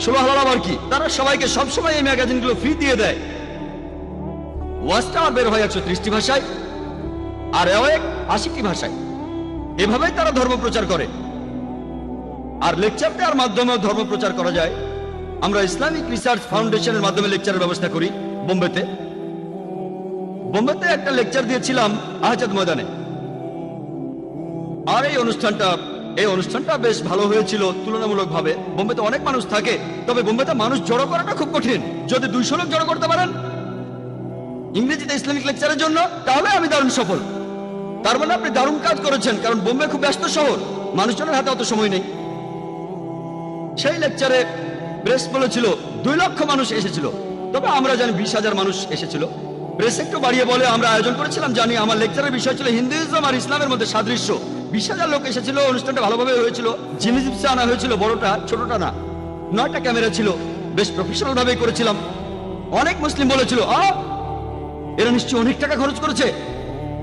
Speaker 1: 16 হালালা আবার কি? তারা সবাইকে সবসময় এই ম্যাগাজিনগুলো ফ্রি দিয়ে দেয়। ওয়াচ টাওয়ার বের হয় 130টি ভাষায়, আর অ্যাওয়েক 80টি ভাষায়। এভাবেই তারা ধর্ম প্রচার করে। আর লেকচার দেওয়ার মাধ্যমেও ধর্ম প্রচার করা যায়। আমরা ইসলামিক রিসার্চ ফাউন্ডেশনের মাধ্যমে লেকচারের ব্যবস্থা করি বোম্বেতে। বোম্বেতে একটা লেকচার দিয়েছিলাম আহজাদ ময়দানে। আর এই অনুষ্ঠানটা বেশ ভালো হয়েছিল তুলনামূলকভাবে। বোম্বেতে অনেক মানুষ থাকে, তবে বোম্বেতে মানুষ জড়ো করাটা খুব কঠিন। যদি 200 লোক জড়ো করতে পারেন ইংরেজিতে ইসলামিক লেকচারের জন্য, তাহলে আমি দারুণ সফল। তার মানে আপনি দারুণ কাজ করেছেন, কারণ বোম্বে খুব ব্যস্ত শহর, মানুষজনের হাতে অত সময় নেই। সেই লেকচারে প্রেস বলেছিল 2 লক্ষ মানুষ এসেছিল, তবে আমরা জানি 20,000 মানুষ এসেছিল। প্রেস একটু বাড়িয়ে বলে আমরা আয়োজন করেছিলাম, জানি আমার লেকচারের বিষয় ছিল হিন্দুইজম আর ইসলামের মধ্যে সাদৃশ্য। 20,000 লোক এসেছিল। অনুষ্ঠানটা ভালোভাবে হয়েছিল। জিমি জিপসে আনা হয়েছিল, বড়টা, ছোটটা না। 9টা ক্যামেরা ছিল, বেশ প্রফেশনাল ভাবে করেছিলাম। অনেক মুসলিম বলেছিল এরা নিশ্চয়ই অনেক টাকা খরচ করেছে,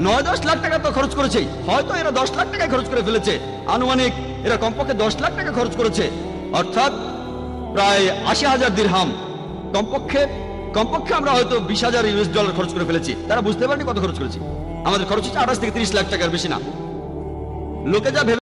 Speaker 1: 9-10 লাখ টাকা তো খরচ করেছে। হয়তো এরা 10 লাখ টাকা খরচ করে ফেলেছে। আনুমানিক এরা কমপক্ষে 10 লাখ টাকা খরচ করেছে, অর্থাৎ প্রায় 80,000 দিরহাম। কমপক্ষে আমরা হয়তো 20,000 ইউএস ডলার খরচ করে ফেলেছি। তারা বুঝতে পারেনি কত খরচ করেছি। আমাদের খরচ হচ্ছে 28 থেকে 30 লাখ টাকার বেশি না। লোকে যা ভেবে